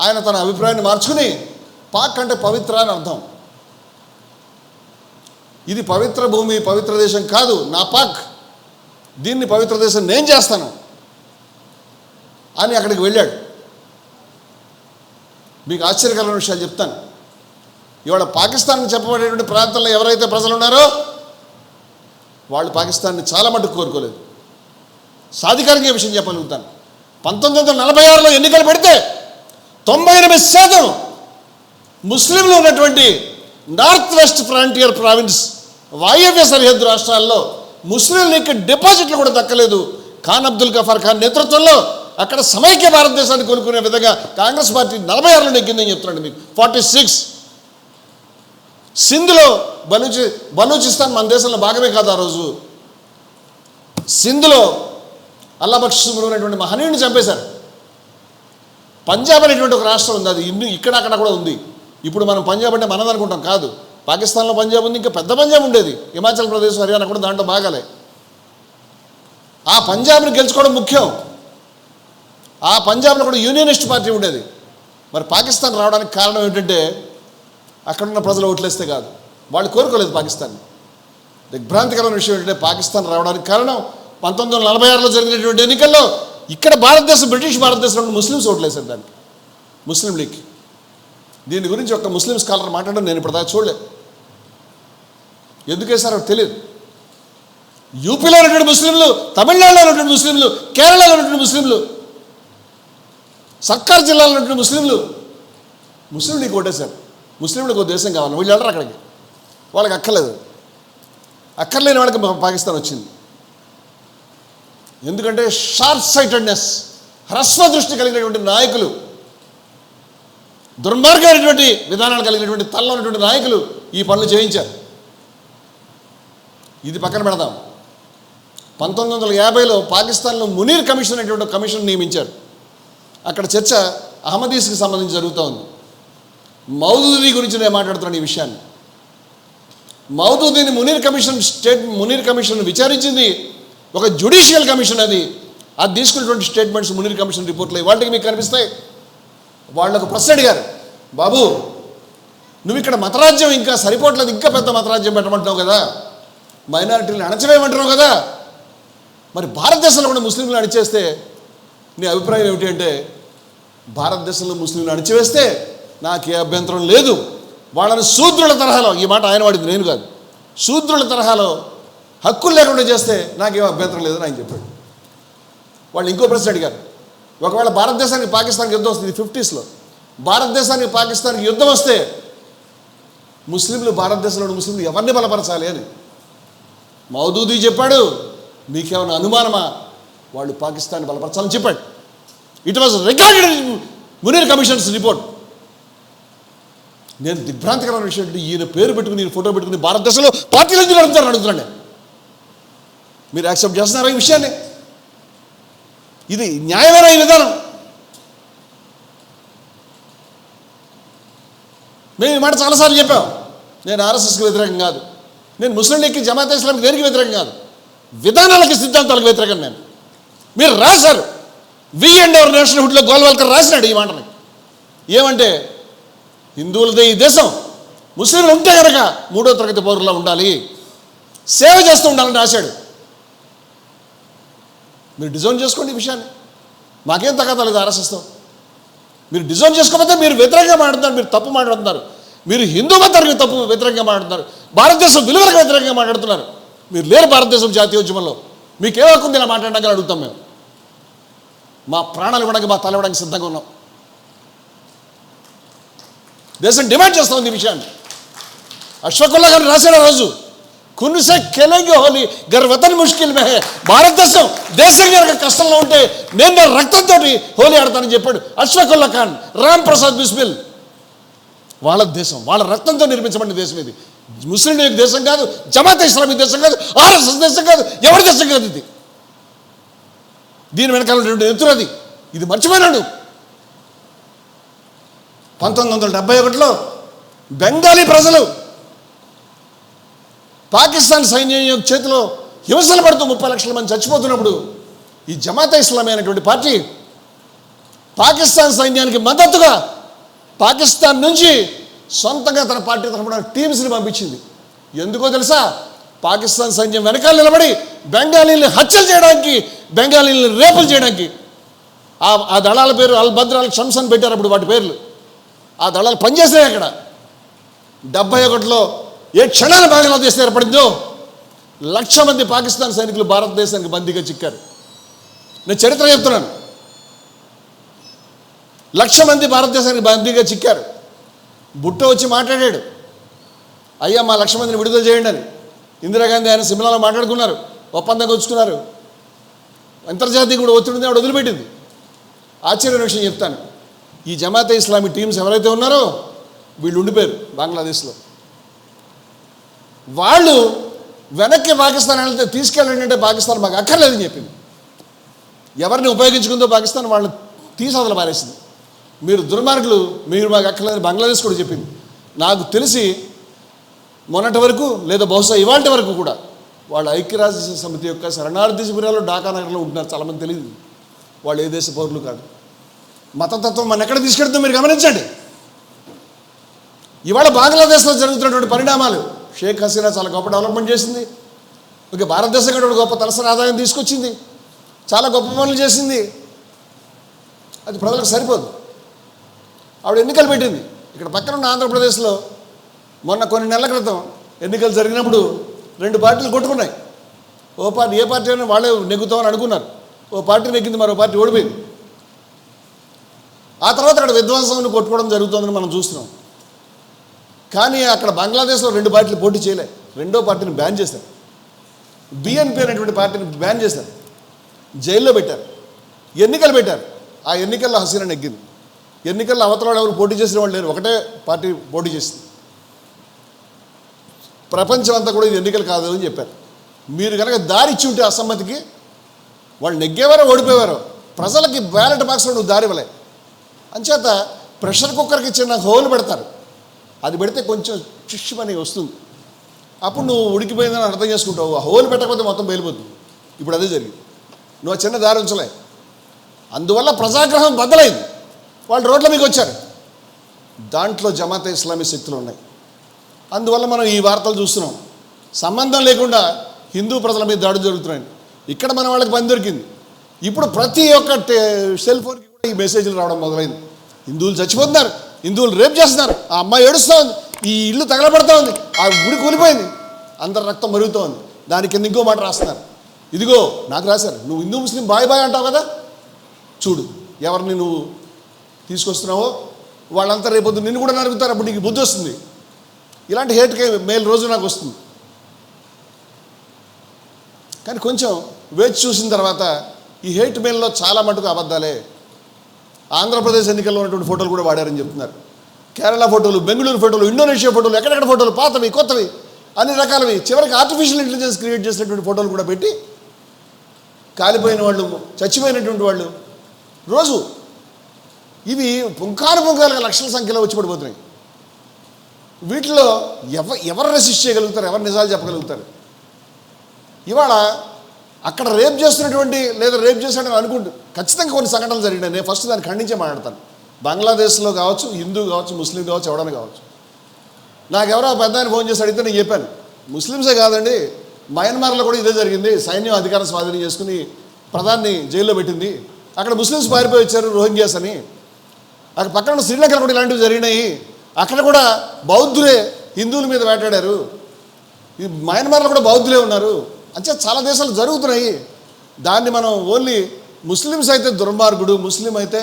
A: ఆయన తన అభిప్రాయాన్ని మార్చుకుని పాక్ అంటే పవిత్ర అని అర్థం. ఇది పవిత్ర భూమి, పవిత్ర దేశం కాదు, నా పాక్, దీన్ని పవిత్ర దేశం నేను చేస్తాను అని అక్కడికి వెళ్ళాడు. మీకు ఆశ్చర్యకరమైన విషయాలు చెప్తాను. ఇవాళ పాకిస్తాన్ చెప్పబడేటువంటి ప్రాంతంలో ఎవరైతే ప్రజలు ఉన్నారో వాళ్ళు పాకిస్తాన్ని చాలా మటుకు కోరుకోలేదు. సాధికారికంగా విషయం చెప్పగలుగుతాను. 1946లో ఎన్నికలు పెడితే 98% ముస్లింలు ఉన్నటువంటి నార్త్ వెస్ట్ ఫ్రాంటియర్ ప్రావిన్స్ వాయవ్య సరిహద్దు రాష్ట్రాల్లో ముస్లింలకి డిపాజిట్లు కూడా దక్కలేదు. ఖాన్ అబ్దుల్ గఫార్ ఖాన్ నేతృత్వంలో అక్కడ సమైక్య భారతదేశాన్ని కోలుకునే విధంగా కాంగ్రెస్ పార్టీ 46లో నెగ్గిందని చెప్తున్నాడు మీకు. 46 సింధ్లో బలూచిస్తాన్ మన దేశంలో భాగమే కాదు. ఆ రోజు సింధ్లో అల్లా బక్ష్ అనేటువంటి మహనీయుడిని చంపేశారు. పంజాబ్ అనేటువంటి ఒక రాష్ట్రం ఉంది, అది ఇక్కడ అక్కడ కూడా ఉంది. ఇప్పుడు మనం పంజాబ్ అంటే మనది అనుకుంటాం, కాదు. పాకిస్తాన్లో పంజాబ్ ఉంది, ఇంకా పెద్ద పంజాబ్ ఉండేది, హిమాచల్ ప్రదేశ్ హర్యానా కూడా దాంట్లో భాగాలే. ఆ పంజాబ్ని గెలుచుకోవడం ముఖ్యం. ఆ పంజాబ్లో కూడా యూనియనిస్ట్ పార్టీ ఉండేది. మరి పాకిస్తాన్ రావడానికి కారణం ఏంటంటే అక్కడున్న ప్రజలు ఓట్లేస్తే కాదు, వాళ్ళు కోరుకోలేదు పాకిస్తాన్. దిగ్భ్రాంతికరమైన విషయం ఏంటంటే పాకిస్తాన్ రావడానికి కారణం 1946లో జరిగినటువంటి ఎన్నికల్లో ఇక్కడ భారతదేశం, బ్రిటిష్ భారతదేశంలో ముస్లిమ్స్ ఓట్లేశారు దానికి, ముస్లిం లీగ్. దీని గురించి ఒక ముస్లిం స్కాలర్ మాట్లాడడం నేను ఇప్పుడు దాకా చూడలేదు. ఎందుకు వేశారో తెలియదు. యూపీలో ఉన్నటువంటి ముస్లింలు, తమిళనాడులో ఉన్నటువంటి ముస్లింలు, కేరళలో ఉన్నటువంటి ముస్లింలు, సర్కార్ జిల్లాలో ఉన్నటువంటి ముస్లింలు ముస్లిం లీగ్ ఓటేశారు. ముస్లింలకు ఒక దేశం కావాలి, వీళ్ళు వెళ్ళరు అక్కడికి, వాళ్ళకి అక్కర్లేదు. అక్కర్లేని వాళ్ళకి పాకిస్తాన్ వచ్చింది. ఎందుకంటే షార్ట్ సైటెడ్నెస్, హ్రస్వ దృష్టి కలిగినటువంటి నాయకులు, దుర్మార్గమైనటువంటి విధానాలు కలిగినటువంటి తలలో ఉన్నటువంటి నాయకులు ఈ పనులు చేయించారు. ఇది పక్కన పెడదాం. 1950లో పాకిస్తాన్లో మునీర్ కమిషన్ అనేటువంటి కమిషన్ నియమించారు. అక్కడ చర్చ అహ్మదీస్కి సంబంధించి జరుగుతూ ఉంది. మౌదూదీ గురించి నేను మాట్లాడుతున్నాను ఈ విషయాన్ని. మౌదూదీని మునీర్ కమిషన్ విచారించింది ఒక జ్యుడిషియల్ కమిషన్. అది తీసుకున్నటువంటి స్టేట్మెంట్స్ మునీర్ కమిషన్ రిపోర్ట్లో వాటికి మీకు కనిపిస్తాయి. వాళ్ళకు ప్రశ్న అడిగారు, బాబు నువ్వు ఇక్కడ మతరాజ్యం ఇంకా సరిపోవట్లేదు, ఇంకా పెద్ద మతరాజ్యం పెట్టమంటున్నావు కదా, మైనారిటీలను అణచివేయమంటున్నావు కదా, మరి భారతదేశంలో కూడా ముస్లింలు అణిచేస్తే నీ అభిప్రాయం ఏమిటి అంటే, భారతదేశంలో ముస్లింలు అణిచివేస్తే నాకే అభ్యంతరం లేదు, వాళ్ళని శూద్రుల తరహాలో, ఈ మాట ఆయన వాడింది నేను కాదు, శూద్రుల తరహాలో హక్కులు లేకుండా చేస్తే నాకేం అభ్యంతరం లేదని ఆయన చెప్పాడు. వాళ్ళు ఇంకో ప్రశ్న అడిగారు, ఒకవేళ భారతదేశానికి పాకిస్తాన్కి యుద్ధం వస్తుంది 50sలో, భారతదేశానికి పాకిస్తాన్కి యుద్ధం వస్తే ముస్లింలు, భారతదేశంలోని ముస్లింలు ఎవరిని బలపరచాలి అని. మౌదూదీ చెప్పాడు, మీకేమైనా అనుమానమా, వాళ్ళు పాకిస్తాన్ బలపరచాలని చెప్పాడు. It was recorded in Munir commissions report. నేను దిగ్భ్రాంతికరమైన విషయం ఏంటి, ఈయన పేరు పెట్టుకుని, ఈయన ఫోటో పెట్టుకుని భారతదేశంలో పార్టీలు ఎందుకు నడుపుతారని అడుగుతున్నాను. మీరు యాక్సెప్ట్ చేస్తున్నారా ఈ విషయాన్ని? ఇది న్యాయమైన ఈ విధానం? మేము ఈ మాట చాలాసార్లు చెప్పాం. నేను ఆర్ఎస్ఎస్కి వ్యతిరేకం కాదు, నేను ముస్లిం లీగ్కి, జమాత్ ఇస్లాంకి దేనికి వ్యతిరేకం కాదు, విధానాలకి, సిద్ధాంతాలకు వ్యతిరేకం నేను. మీరు రాశారు, వి అండ్ అవర్ నేషనల్హుడ్లో గోల్వాల్కర్ రాసినాడు ఈ మాటని. ఏమంటే హిందువులదే ఈ దేశం, ముస్లింలు ఉంటే కనుక 3వ తరగతి పౌరులా ఉండాలి, సేవ చేస్తూ ఉండాలని రాశాడు. మీరు డిజైన్ చేసుకోండి ఈ విషయాన్ని, మాకేం తగ్గదా లేదు ఆర్ఎస్ఎస్తో. మీరు డిజైన్ చేసుకోకపోతే మీరు వ్యతిరేకంగా మాట్లాడుతున్నారు, మీరు తప్పు మాట్లాడుతున్నారు, మీరు హిందూ మతానికి తప్పు వ్యతిరేకంగా మాట్లాడుతున్నారు, భారతదేశం విలువలకు వ్యతిరేకంగా మాట్లాడుతున్నారు. మీరు లేరు భారతదేశం జాతీయోద్యమంలో, మీకేం హక్కుంది ఇలా మాట్లాడడానికి అడుగుతాం మేము. మా ప్రాణాలు ఇవ్వడానికి, మా తల ఇవ్వడానికి సిద్ధంగా ఉన్నాం. దేశం డిమాండ్ చేస్తూ ఉంది ఈ విషయాన్ని. అష్ఫాకుల్లా గారు రాశాడు ఆ రోజు, కున్సే కెలెంగే హోలీ గర్ వతన్ ముష్కిల్ మే హై. భారతదేశం దేశం కనుక కష్టంలో ఉంటే నేను నా రక్తంతో హోలీ ఆడతానని చెప్పాడు అష్ఫాకుల్లా ఖాన్. రామ్ ప్రసాద్ బిస్మిల్ వాళ్ళ దేశం, వాళ్ళ రక్తంతో నిర్మించబడిన దేశం ఇది. ముస్లిం లీగ్ దేశం కాదు, జమాత్ ఇస్లామీ దేశం కాదు, ఆర్ఎస్ఎస్ దేశం కాదు, ఎవరి దేశం కాదు ఇది. దీని వెనకాల ఎత్తురది, ఇది మర్చిపోయినాడు. 1971లో బెంగాలీ ప్రజలు పాకిస్తాన్ సైన్యం యొక్క చేతిలో హింసలు పడుతూ 30 లక్షల మంది చచ్చిపోతున్నప్పుడు ఈ జమాత్ ఇస్లామీ అనేటువంటి పార్టీ పాకిస్తాన్ సైన్యానికి మద్దతుగా పాకిస్తాన్ నుంచి సొంతంగా తన పార్టీ తరఫున టీమ్స్ని పంపించింది. ఎందుకో తెలుసా? పాకిస్తాన్ సైన్యం వెనకాల నిలబడి బెంగాలీని హత్యలు చేయడానికి, బెంగాలీని రేపులు చేయడానికి. ఆ దళాల పేరు అల్ బద్ర్ అల్ షమ్స్ అని పెట్టారు అప్పుడు వాటి పేర్లు. ఆ దళాలు పనిచేసాయి అక్కడ. 71లో ఏ క్షణాల బంగ్లాదేశ్ ఏర్పడిందో 1,00,000 మంది పాకిస్తాన్ సైనికులు భారతదేశానికి బందీగా చిక్కారు. నేను చరిత్ర చెప్తున్నాను. 1,00,000 మంది భారతదేశానికి బందీగా చిక్కారు. బుట్ట వచ్చి మాట్లాడాడు, అయ్యా మా 1,00,000 మందిని విడుదల చేయండి అని. ఇందిరాగాంధీ ఆయన సిమ్లాలో మాట్లాడుకున్నారు, ఒప్పందంగా వచ్చుకున్నారు. అంతర్జాతీయ కూడా ఒత్తిడి ఉంది, ఆవిడ వదిలిపెట్టింది. ఆశ్చర్యమైన విషయం చెప్తాను, ఈ జమాతే ఇస్లామీ టీమ్స్ ఎవరైతే ఉన్నారో వీళ్ళు ఉండిపోయారు బంగ్లాదేశ్లో. వాళ్ళు వెనక్కి పాకిస్తాన్ వెళ్తే తీసుకెళ్ళండి అంటే పాకిస్తాన్ మాకు అక్కర్లేదని చెప్పింది. ఎవరిని ఉపయోగించుకుందో పాకిస్తాన్ వాళ్ళని తీసవతల పారేసింది. మీరు దుర్మార్గులు, మీరు మాకు అక్కర్లేదని బంగ్లాదేశ్ కూడా చెప్పింది. నాకు తెలిసి మొన్నటి వరకు లేదా బహుశా ఇవాళ వరకు కూడా వాళ్ళు ఐక్యరాజ్య సమితి యొక్క శరణార్థి శిబిరాల్లో ఢాకా నగరంలో ఉంటున్నారు. చాలామంది తెలియదు వాళ్ళు ఏ దేశ పౌరులు కాదు. మతతత్వం మన ఎక్కడ తీసుకెళ్తుందో మీరు గమనించండి. ఇవాళ బంగ్లాదేశ్లో జరుగుతున్నటువంటి పరిణామాలు, షేక్ హసీనా చాలా గొప్ప డెవలప్మెంట్ చేసింది. ఓకే, భారతదేశం కూడా గొప్ప తలసరి ఆదాయం తీసుకొచ్చింది, చాలా గొప్ప పనులు చేసింది. అది ప్రజలకు సరిపోదు. ఆవిడ ఎన్నికలు పెట్టింది. ఇక్కడ పక్కన ఉన్న ఆంధ్రప్రదేశ్లో మొన్న కొన్ని నెలల క్రితం ఎన్నికలు జరిగినప్పుడు 2 పార్టీలు కొట్టుకున్నాయి. ఓ పార్టీ, ఏ పార్టీ అయినా వాళ్ళే నెగ్గుతామని అనుకున్నారు. ఓ పార్టీ నెగ్గింది, మరో పార్టీ ఓడిపోయింది. ఆ తర్వాత అక్కడ విధ్వంసం కొట్టుకోవడం జరుగుతుందని మనం చూస్తున్నాం. కానీ అక్కడ బంగ్లాదేశ్లో 2 పార్టీలు పోటీ చేయలే. రెండో పార్టీని బ్యాన్ చేశారు. బిఎన్పి అనేటువంటి పార్టీని బ్యాన్ చేశారు, జైల్లో పెట్టారు, ఎన్నికలు పెట్టారు. ఆ ఎన్నికల్లో హసీనా నెగ్గింది. ఎన్నికల్లో అవతల ఎవరు పోటీ చేసిన వాళ్ళు లేరు, ఒకటే పార్టీ పోటీ చేసింది. ప్రపంచం అంతా కూడా ఇది ఎన్నికలు కాదు అని చెప్పారు. మీరు కనుక దారి ఇచ్చి ఉంటే అసమ్మతికి వాళ్ళు నెగ్గేవారో ఓడిపోయేవారో, ప్రజలకి బ్యాలెట్ బాక్స్లో నువ్వు దారి ఇవ్వలే. అంచేత ప్రెషర్ కుక్కర్కి చిన్న హోల్ పెడతారు, అది పెడితే కొంచెం చిష్మని వస్తుంది. అప్పుడు నువ్వు ఉడికిపోయిందని అర్థం చేసుకుంటావు. ఆ హోల్ పెట్టకపోతే మొత్తం బయలుపోతుంది. ఇప్పుడు అదే జరిగింది. నువ్వు చిన్న దారి ఉంచలే, అందువల్ల ప్రజాగ్రహం బద్దలైంది. వాళ్ళు రోడ్ల మీకు వచ్చారు. దాంట్లో జమాతే ఇస్లామీ శక్తులు ఉన్నాయి. అందువల్ల మనం ఈ వార్తలు చూస్తున్నాం. సంబంధం లేకుండా హిందూ ప్రజల మీద దాడులు జరుగుతున్నాయి. ఇక్కడ మన వాళ్ళకి పని దొరికింది. ఇప్పుడు ప్రతి ఒక్క సెల్ ఫోన్కి కూడా ఈ మెసేజ్లు రావడం మొదలైంది. హిందువులు చచ్చిపోతున్నారు, హిందువులు రేప్ చేస్తున్నారు, ఆ అమ్మాయి ఏడుస్తూ ఉంది, ఈ ఇల్లు తగలబడతా ఉంది, ఆ గుడి కూలిపోయింది, అందరి రక్తం మరుగుతూ ఉంది. దాని కింద ఇంకో మాట రాస్తున్నారు. ఇదిగో నాకు రాశారు, నువ్వు హిందూ ముస్లిం బాయ్ బాయ్ అంటావు కదా, చూడు ఎవరిని నువ్వు తీసుకొస్తున్నావో వాళ్ళంతా రేపొద్దు నిన్ను కూడా నరుగుతారు, అప్పుడు నీకు బుద్ధి వస్తుంది. ఇలాంటి హేట్ మెయిల్ రోజు నాకు వస్తుంది. కానీ కొంచెం వేచి చూసిన తర్వాత ఈ హేట్ మెయిల్లో చాలా మటుకు అబద్ధాలే. ఆంధ్రప్రదేశ్ ఎన్నికల్లో ఉన్నటువంటి ఫోటోలు కూడా వాడారని చెప్తున్నారు. కేరళ ఫోటోలు, బెంగళూరు ఫోటోలు, ఇండోనేషియా ఫోటోలు, ఎక్కడెక్కడ ఫోటోలు, పాతవి కొత్తవి అన్ని రకాలవి, చివరికి ఆర్టిఫిషియల్ ఇంటెలిజెన్స్ క్రియేట్ చేసినటువంటి ఫోటోలు కూడా పెట్టి కాలిపోయిన వాళ్ళు, చచ్చిపోయినటువంటి వాళ్ళు రోజు ఇవి పుంకాలుగా లక్షల సంఖ్యలో వచ్చి పడిపోతున్నాయి. వీటిలో ఎవరు రెసిస్ట్ చేయగలుగుతారు, ఎవరు నిజాలు చెప్పగలుగుతారు? ఇవాళ అక్కడ రేప్ చేస్తున్నటువంటి లేదా రేప్ చేసినట్టు అనుకుంటూ ఖచ్చితంగా కొన్ని సంఘటనలు జరిగినాయి. నేను ఫస్ట్ దాన్ని ఖండించే మాట్లాడతాను. బంగ్లాదేశ్లో కావచ్చు, హిందూ కావచ్చు, ముస్లిం కావచ్చు, ఎవడని కావచ్చు. నాకెవరో పెద్ద ఆయన ఫోన్ చేసి అడిగితే నేను చెప్పాను, ముస్లిమ్సే కాదండి, మయన్మార్లో కూడా ఇదే జరిగింది. సైన్యం అధికారం స్వాధీనం చేసుకుని ప్రధాని జైల్లో పెట్టింది. అక్కడ ముస్లిమ్స్ పారిపోయి వచ్చారు, రోహింగ్యాస్ అని. అక్కడ పక్కన శ్రీలంకలో కూడా ఇలాంటివి జరిగినాయి. అక్కడ కూడా బౌద్ధులే హిందువుల మీద వేటాడారు. ఈ మయన్మార్లో కూడా బౌద్ధులే ఉన్నారు. అంటే చాలా దేశాలు జరుగుతున్నాయి. దాన్ని మనం ఓన్లీ ముస్లిమ్స్ అయితే దుర్మార్గుడు, ముస్లిం అయితే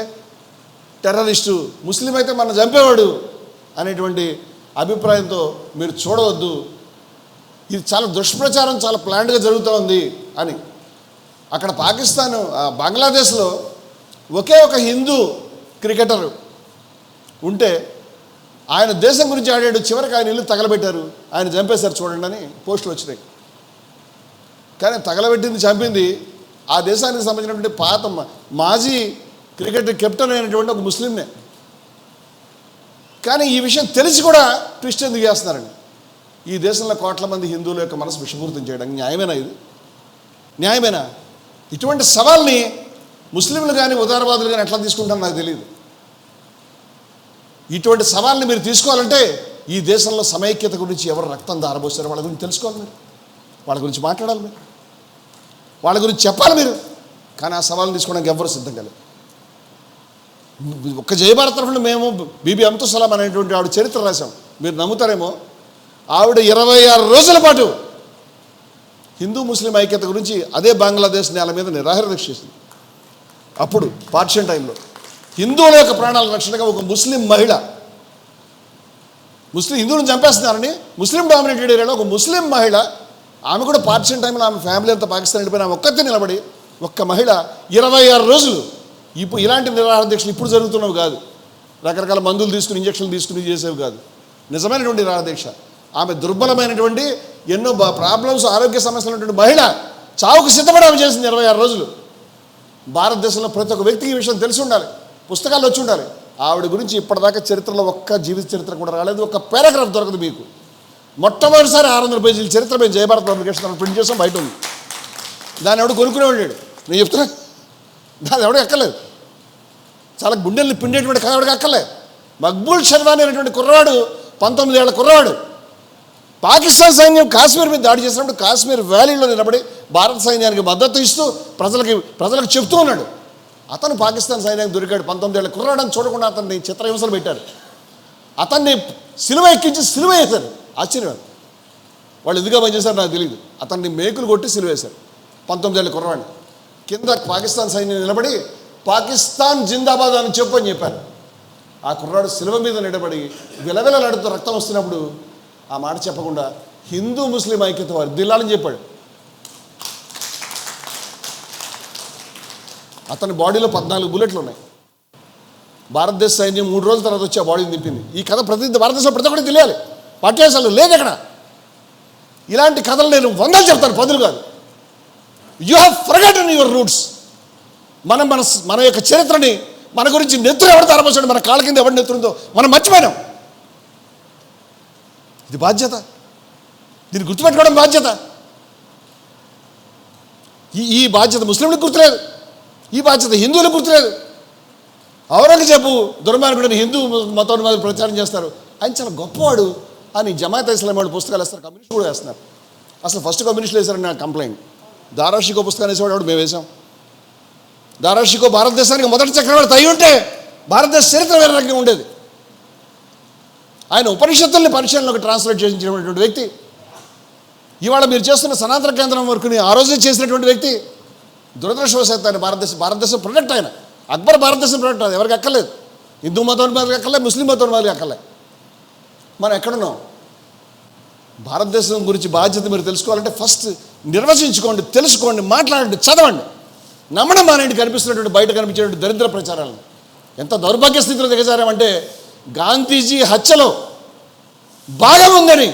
A: టెర్రరిస్టు, ముస్లిం అయితే మనం చంపేవాడు అనేటువంటి అభిప్రాయంతో మీరు చూడవద్దు. ఇది చాలా దుష్ప్రచారం, చాలా ప్లాన్డ్గా జరుగుతూ ఉంది అని. అక్కడ పాకిస్తాన్, బంగ్లాదేశ్లో ఒకే ఒక హిందూ క్రికెటర్ ఉంటే ఆయన దేశం గురించి ఆడాడు, చివరికి ఆయన ఇల్లు తగలబెట్టారు, ఆయన చంపేశారు చూడండి అని పోస్టులు వచ్చినాయి. కానీ తగలబెట్టింది, చంపింది ఆ దేశానికి సంబంధించినటువంటి పాత మాజీ క్రికెట్ కెప్టెన్ అయినటువంటి ఒక ముస్లింనే. కానీ ఈ విషయం తెలిసి కూడా ట్విస్ట్ ఎందుకు చేస్తున్నారండి? ఈ దేశంలో కోట్ల మంది హిందువుల యొక్క మనసు విషపూరితం చేయడానికి న్యాయమేనా ఇది? న్యాయమేనా? ఇటువంటి సవాల్ని ముస్లింలు కానీ ఉదారవాదులు కానీ ఎట్లా తీసుకుంటారో నాకు తెలియదు. ఇటువంటి సవాల్ని మీరు తీసుకోవాలంటే ఈ దేశంలో సమైక్యత గురించి ఎవరు రక్తం దారబోసారో వాళ్ళ గురించి తెలుసుకోవాలి మీరు, వాళ్ళ గురించి మాట్లాడాలి మీరు, వాళ్ళ గురించి చెప్పాలి మీరు. కానీ ఆ సవాల్ని తీసుకోవడానికి ఎవరు సిద్ధంగా లేదు. ఒక్క జయభారత్ తరఫున మేము బీబీ అమ్తుల్ సలాం అనేటువంటి ఆవిడ చరిత్ర రాశాం. మీరు నమ్ముతారేమో, ఆవిడ 26 రోజుల పాటు హిందూ ముస్లిం ఐక్యత గురించి అదే బంగ్లాదేశ్ నేల మీద నిరాహార దీక్ష చేసింది. అప్పుడు పార్టిషన్ టైంలో హిందువుల యొక్క ప్రాణాల రక్షణగా ఒక ముస్లిం మహిళ, హిందువులను చంపేస్తున్నారని ముస్లిం డామినేటెడ్ ఏరియాలో ఒక ముస్లిం మహిళ, ఆమె కూడా పార్టిషన్ టైంలో ఆమె ఫ్యామిలీ అంతా పాకిస్తాన్ వెళ్ళిపోయిన ఆమె ఒక్కతే నిలబడి, ఒక్క మహిళ 26 రోజులు ఇప్పుడు ఇలాంటి నిరాహార దీక్షలు ఇప్పుడు జరుగుతున్నవి కాదు, రకరకాల మందులు తీసుకుని ఇంజక్షన్లు తీసుకుని చేసేవి కాదు, నిజమైనటువంటి నిరాహార దీక్ష. ఆమె దుర్బలమైనటువంటి ఎన్నో ప్రాబ్లమ్స్ ఆరోగ్య సమస్యలు ఉన్నటువంటి మహిళ చావుకు సిద్ధపడి ఆమె చేసింది 26 రోజులు. భారతదేశంలో ప్రతి ఒక్క వ్యక్తికి ఈ విషయం తెలిసి ఉండాలి, పుస్తకాలు వచ్చి ఉండాలి. ఆవిడ గురించి ఇప్పటిదాకా చరిత్రలో ఒక్క జీవిత చరిత్ర కూడా రాలేదు, ఒక్క పారాగ్రాఫ్ దొరకదు మీకు. మొట్టమొదటిసారి 600 పేజీల చరిత్ర మేము జయభారత్ పబ్లికేషన్ ప్రింట్ చేసాం, బయట ఉంది. దాన్ని ఎవడు కొనుక్కునేవాడు లేడు. నేను చెప్తున్నా, దాన్ని ఎవడు ఎక్కలేదు. చాలా గుండెల్ని పిండేటువంటి కథ ఎవడికి ఎక్కలేదు. మక్బూల్ షర్వానీ అనేటువంటి కుర్రవాడు, 19 ఏళ్ల కుర్రవాడు, పాకిస్తాన్ సైన్యం కాశ్మీర్ మీద దాడి చేసినప్పుడు కాశ్మీర్ వ్యాలీలో నిలబడి భారత సైన్యానికి మద్దతు ఇస్తూ ప్రజలకు చెప్తూ ఉన్నాడు. అతను పాకిస్తాన్ సైన్యానికి దొరికాడు. 19 ఏళ్ల కుర్రాడని చూడకుండా అతన్ని చిత్రహింసలు పెట్టారు. అతన్ని సిలువ ఎక్కించి సిలువ వేశారు. ఆశ్చర్యం, వాళ్ళు ఎందుకు పనిచేశారు నాకు తెలియదు. అతన్ని మేకులు కొట్టి సిలువ వేశారు. 19 ఏళ్ల కుర్రవాడిని కింద పాకిస్తాన్ సైన్యం నిలబడి పాకిస్తాన్ జిందాబాద్ అని చెప్పారు. ఆ కుర్రాడు సిలువ మీద నిలబడి విలవిలలాడుతూ రక్తం వస్తున్నప్పుడు ఆ మాట చెప్పకుండా హిందూ ముస్లిం ఐక్యత వారు దిల్లాలని చెప్పాడు. అతని బాడీలో 14 బుల్లెట్లు ఉన్నాయి. భారతదేశ సైన్యం 3 రోజుల తర్వాత వచ్చి ఆ బాడీని దింపింది. ఈ కథ భారతదేశంలో ప్రతి ఒక్కటి తెలియాలి. పాఠ్యాంశాలు లేదు అక్కడ. ఇలాంటి కథలు నేను 100 చెప్తాను, 10 కాదు. You have forgotten your roots. మన యొక్క చరిత్రని, మన గురించి నెత్తురు ఎవరు తారపోసాడు, మన కాళ్ళ కింద ఎవరి నెత్తురుందో మనం మర్చిపోయినాం. ఇది బాధ్యత, దీన్ని గుర్తుపెట్టుకోవడం బాధ్యత. ఈ బాధ్యత ముస్లింలకు గుర్తులేదు, ఈ బాధ్యత హిందువులకు గుర్తులేదు. ఔరంగజేబు దుర్మార్గుడిని హిందూ మతోన్మాదులు ప్రచారం చేస్తారు. ఆయన చాలా గొప్పవాడు అని జమాత్ ఇస్లాం వాళ్ళు పుస్తకాలు వేస్తారు, కమ్యూనిస్టులు కూడా వేస్తున్నారు. అసలు ఫస్ట్ కమ్యూనిస్టులు వేశారని నాకు కంప్లైంట్. దారాషికో పుస్తకాన్ని వేసేవాడు మేము వేసాం. దారాషికో భారతదేశానికి మొదటి చక్రవర్తి అయి ఉంటే భారతదేశ చరిత్ర వేరే రకంగా ఉండేది. ఆయన ఉపనిషత్తుల్ని పరిశీలనలోకి ట్రాన్స్లేట్ చేసినటువంటి వ్యక్తి. ఇవాళ మీరు చేస్తున్న సనాతన కేంద్రం వరకుని ఆ రోజే చేసినటువంటి వ్యక్తి. దురదృష్టవశాత్తు ఆయన భారతదేశం ప్రొడక్ట్. ఆయన అక్బర్ భారతదేశం ప్రొడక్ట్. అది ఎవరికి అక్కర్లేదు. హిందూ మతోన్మాదులకు అక్కర్లేదు, ముస్లిం మతోన్మాదులకు అక్కర్లేదు. మనం ఎక్కడున్నాం? భారతదేశం గురించి బాధ్యత మీరు తెలుసుకోవాలంటే ఫస్ట్ నిర్వచించుకోండి, తెలుసుకోండి, మాట్లాడండి, చదవండి. నమ్మడం మానేంటి కనిపిస్తున్నటువంటి బయట కనిపించేటువంటి దరిద్ర ప్రచారాలను. ఎంత దౌర్భాగ్య స్థితిలో దిగజారామంటే గాంధీజీ హత్యలో భాగం ఉందని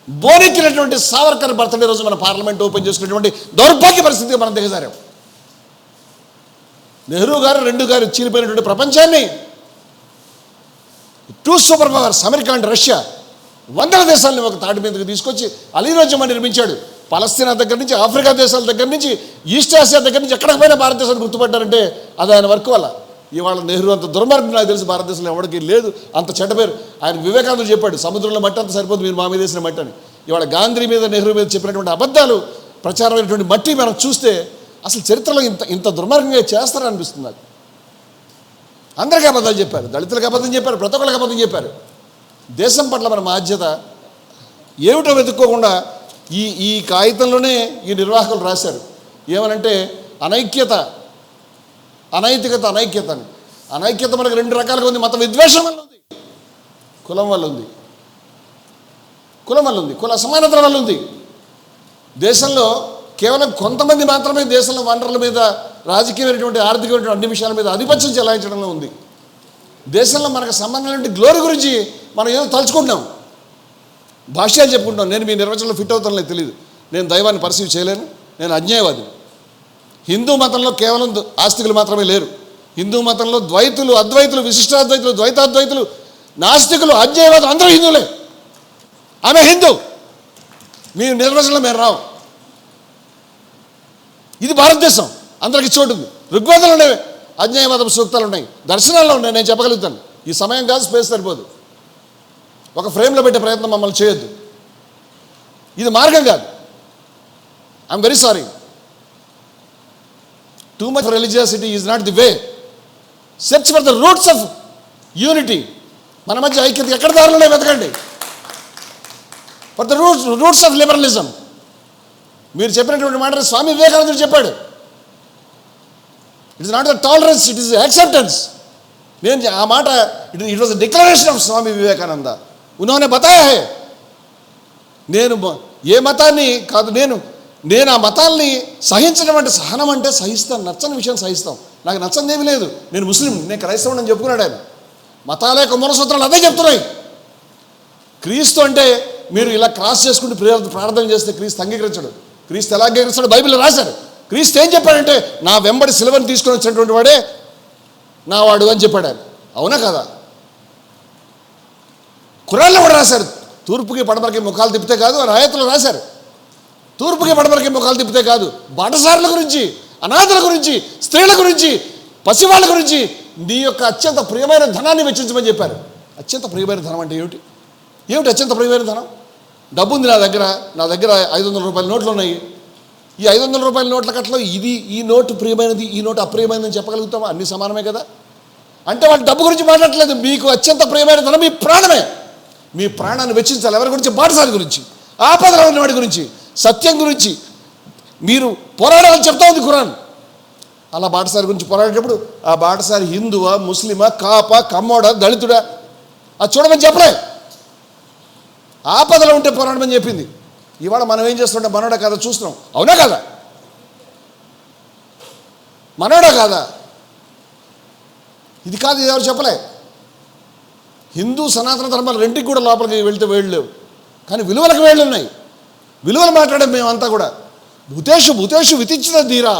A: బోనెక్కినటువంటి సావర్కర్ బర్త్డే రోజు మన పార్లమెంట్ ఓపెన్ చేసుకున్నటువంటి దౌర్భాగ్య పరిస్థితికి మనం దిగజారాం. నెహ్రూ గారు 2 గారు చీలిపోయినటువంటి ప్రపంచాన్ని 2 super powers America and Russia 100 దేశాలని ఒక తాటి మీదకి తీసుకొచ్చి అలీరోజమని నిర్మించాడు. పలస్తీనా దగ్గర నుంచి, ఆఫ్రికా దేశాల దగ్గర నుంచి, ఈస్ట్ ఆసియా దగ్గర నుంచి ఎక్కడికి పోయినా భారతదేశాన్ని గుర్తుపట్టారంటే అది ఆయన వర్క్ వల్ల. ఇవాళ నెహ్రూ అంత దుర్మార్గం నాకు తెలిసి భారతదేశంలో ఎవరికి లేదు, అంత చెడ్డ పేరు. ఆయన వివేకానందుడు చెప్పాడు, సముద్రంలో మట్టి అంత సరిపోదు, మీరు మా మీద వేసిన మట్టి అని. ఇవాళ గాంధీ మీద, నెహ్రూ మీద చెప్పినటువంటి అబద్ధాలు ప్రచారమైనటువంటి మట్టి మనం చూస్తే అసలు చరిత్రలో ఇంత దుర్మార్గంగా చేస్తారనిపిస్తుంది నాకు. అందరికీ అబద్ధాలు చెప్పారు, దళితులకు అబద్ధం చెప్పారు, ప్రతి ఒక్కరికి అబద్ధం చెప్పారు. దేశం పట్ల మన బాధ్యత ఏమిటో వెతుక్కోకుండా ఈ కాగితంలోనే ఈ నిర్వాహకులు రాశారు. ఏమనంటే అనైక్యత, అనైతికత, అనైక్యత అని. అనైక్యత మనకు 2 రకాలుగా ఉంది. మత విద్వేషం వల్ల ఉంది, కులం వల్ల ఉంది. కుల అసమానతల వల్ల ఉంది. దేశంలో కేవలం కొంతమంది మాత్రమే దేశంలో వనరుల మీద, రాజకీయమైనటువంటి, ఆర్థికమైనటువంటి అన్ని విషయాల మీద ఆధిపత్యం చెలాయించడంలో ఉంది. దేశంలో మనకు సంబంధం గ్లోరీ గురించి మనం ఏదో తలుచుకుంటున్నాం, భాష్యాలు చెప్పుకుంటున్నాం. నేను మీ నిర్వచనంలో ఫిట్ అవుతానో తెలియదు. నేను దైవాన్ని పర్సీవ్ చేయలేను, నేను అజ్ఞేయవాది. హిందూ మతంలో కేవలం ఆస్తికులు మాత్రమే లేరు. హిందూ మతంలో ద్వైతులు, అద్వైతులు, విశిష్టాద్వైతులు, ద్వైతాద్వైతులు, నాస్తికులు, అజ్ఞేయవాదులు అందరూ హిందువులే. ఆమె హిందూ, మీ నిర్వచనంలో మేము రావు. ఇది భారతదేశం, అందరికీ చోటు ఉంది. ఋగ్వేదంలోనే అజ్ఞేయవాదం సూక్తాలు ఉన్నాయి, దర్శనాల్లో ఉన్నాయి. నేను చెప్పగలుగుతాను. ఈ సమయం కాదు, స్పేస్ సరిపోదు. ఒక ఫ్రేమ్లో పెట్టే ప్రయత్నం మమ్మల్ని చేయొద్దు. ఇది మార్గం కాదు. I'm very sorry. Too much religiosity is not the way. Search for the roots of unity. మన మధ్య ఐక్యత ఎక్కడ దారులనే వెతకండి. For the roots of liberalism. మీరు చెప్పినటువంటి మాట స్వామి వివేకానందుడు చెప్పాడు. It is not the tolerance, it is acceptance. నేను ఆ మాట it was declaration of Swami Vivekananda. ఉన్హోనే బతాయా హై. నేను ఏ మతాన్ని కాదు, నేను ఆ మతాల్ని సహించడం అంటే సహనం అంటే సహిస్తాను, నచ్చని విషయం సహిస్తాం. నాకు నచ్చనిది ఏమీ లేదు. నేను ముస్లిం, నేను క్రైస్తవుడు అని చెప్పుకున్నాడు ఆయన. మతాల యొక్క మూలసూత్రాలు అదే చెప్తున్నాయి. క్రీస్తు అంటే మీరు ఇలా క్రాస్ చేసుకుంటూ ప్రార్థన చేస్తే క్రీస్తు అంగీకరించడు. క్రీస్తు ఎలా అంగీకరిస్తాడు? బైబిల్లో రాశాడు. క్రీస్తు ఏం చెప్పాడంటే నా వెంబడి సిలువను తీసుకొని వచ్చినటువంటి వాడే నా వాడు అని చెప్పాడు ఆయన. అవునా కదా? ఖురాన్లో కూడా రాశారు. తూర్పుకి పడమరకి ముఖాలు తిప్పితే కాదు అని ఆయతులు రాశారు. తూర్పుకి పడమరకి ముఖాలు తిప్పితే కాదు, బాటసారుల గురించి, అనాథల గురించి, స్త్రీల గురించి, పసివాళ్ళ గురించి నీ యొక్క అత్యంత ప్రియమైన ధనాన్ని వెచ్చించమని చెప్పారు. అత్యంత ప్రియమైన ధనం అంటే ఏమిటి? అత్యంత ప్రియమైన ధనం? డబ్బు ఉంది నా దగ్గర 500 రూపాయల నోట్లు ఉన్నాయి. ఈ 500 రూపాయల నోట్ల కట్టలో ఈ నోటు ప్రియమైనది, ఈ నోటు అప్రియమైనది చెప్పగలుగుతామా? అన్ని సమానమే కదా. అంటే వాళ్ళు డబ్బు గురించి మాట్లాడట్లేదు. మీకు అత్యంత ప్రియమైన ధనం మీ ప్రాణమే. మీ ప్రాణాన్ని వెచ్చించాలి. ఎవరి గురించి? బాటసారి గురించి, ఆపదలో ఉన్నవాడి గురించి, సత్యం గురించి మీరు పోరాడాలని చెప్తా ఉంది ఖురాన్. అలా బాటసారి గురించి పోరాడేటప్పుడు ఆ బాటసారి హిందువా, ముస్లిమా, కాపా, కమ్మోడా, దళితుడా అది చూడమని చెప్పలే. ఆపదలో ఉంటే పోరాడమని చెప్పింది. ఇవాళ మనం ఏం చేస్తుంటే మనోడా కాదా చూస్తున్నాం. అవునా కదా? మనోడా కాదా? ఇది కాదు, ఇది ఎవరు చెప్పలే. హిందూ సనాతన ధర్మాలు రెండింటికి కూడా లోపలికి వెళ్తే వేళ్ళు లేవు, కానీ విలువలకు వేళ్ళు ఉన్నాయి. విలువలు మాట్లాడే మేమంతా కూడా భూతేషు వితించిన ధీరా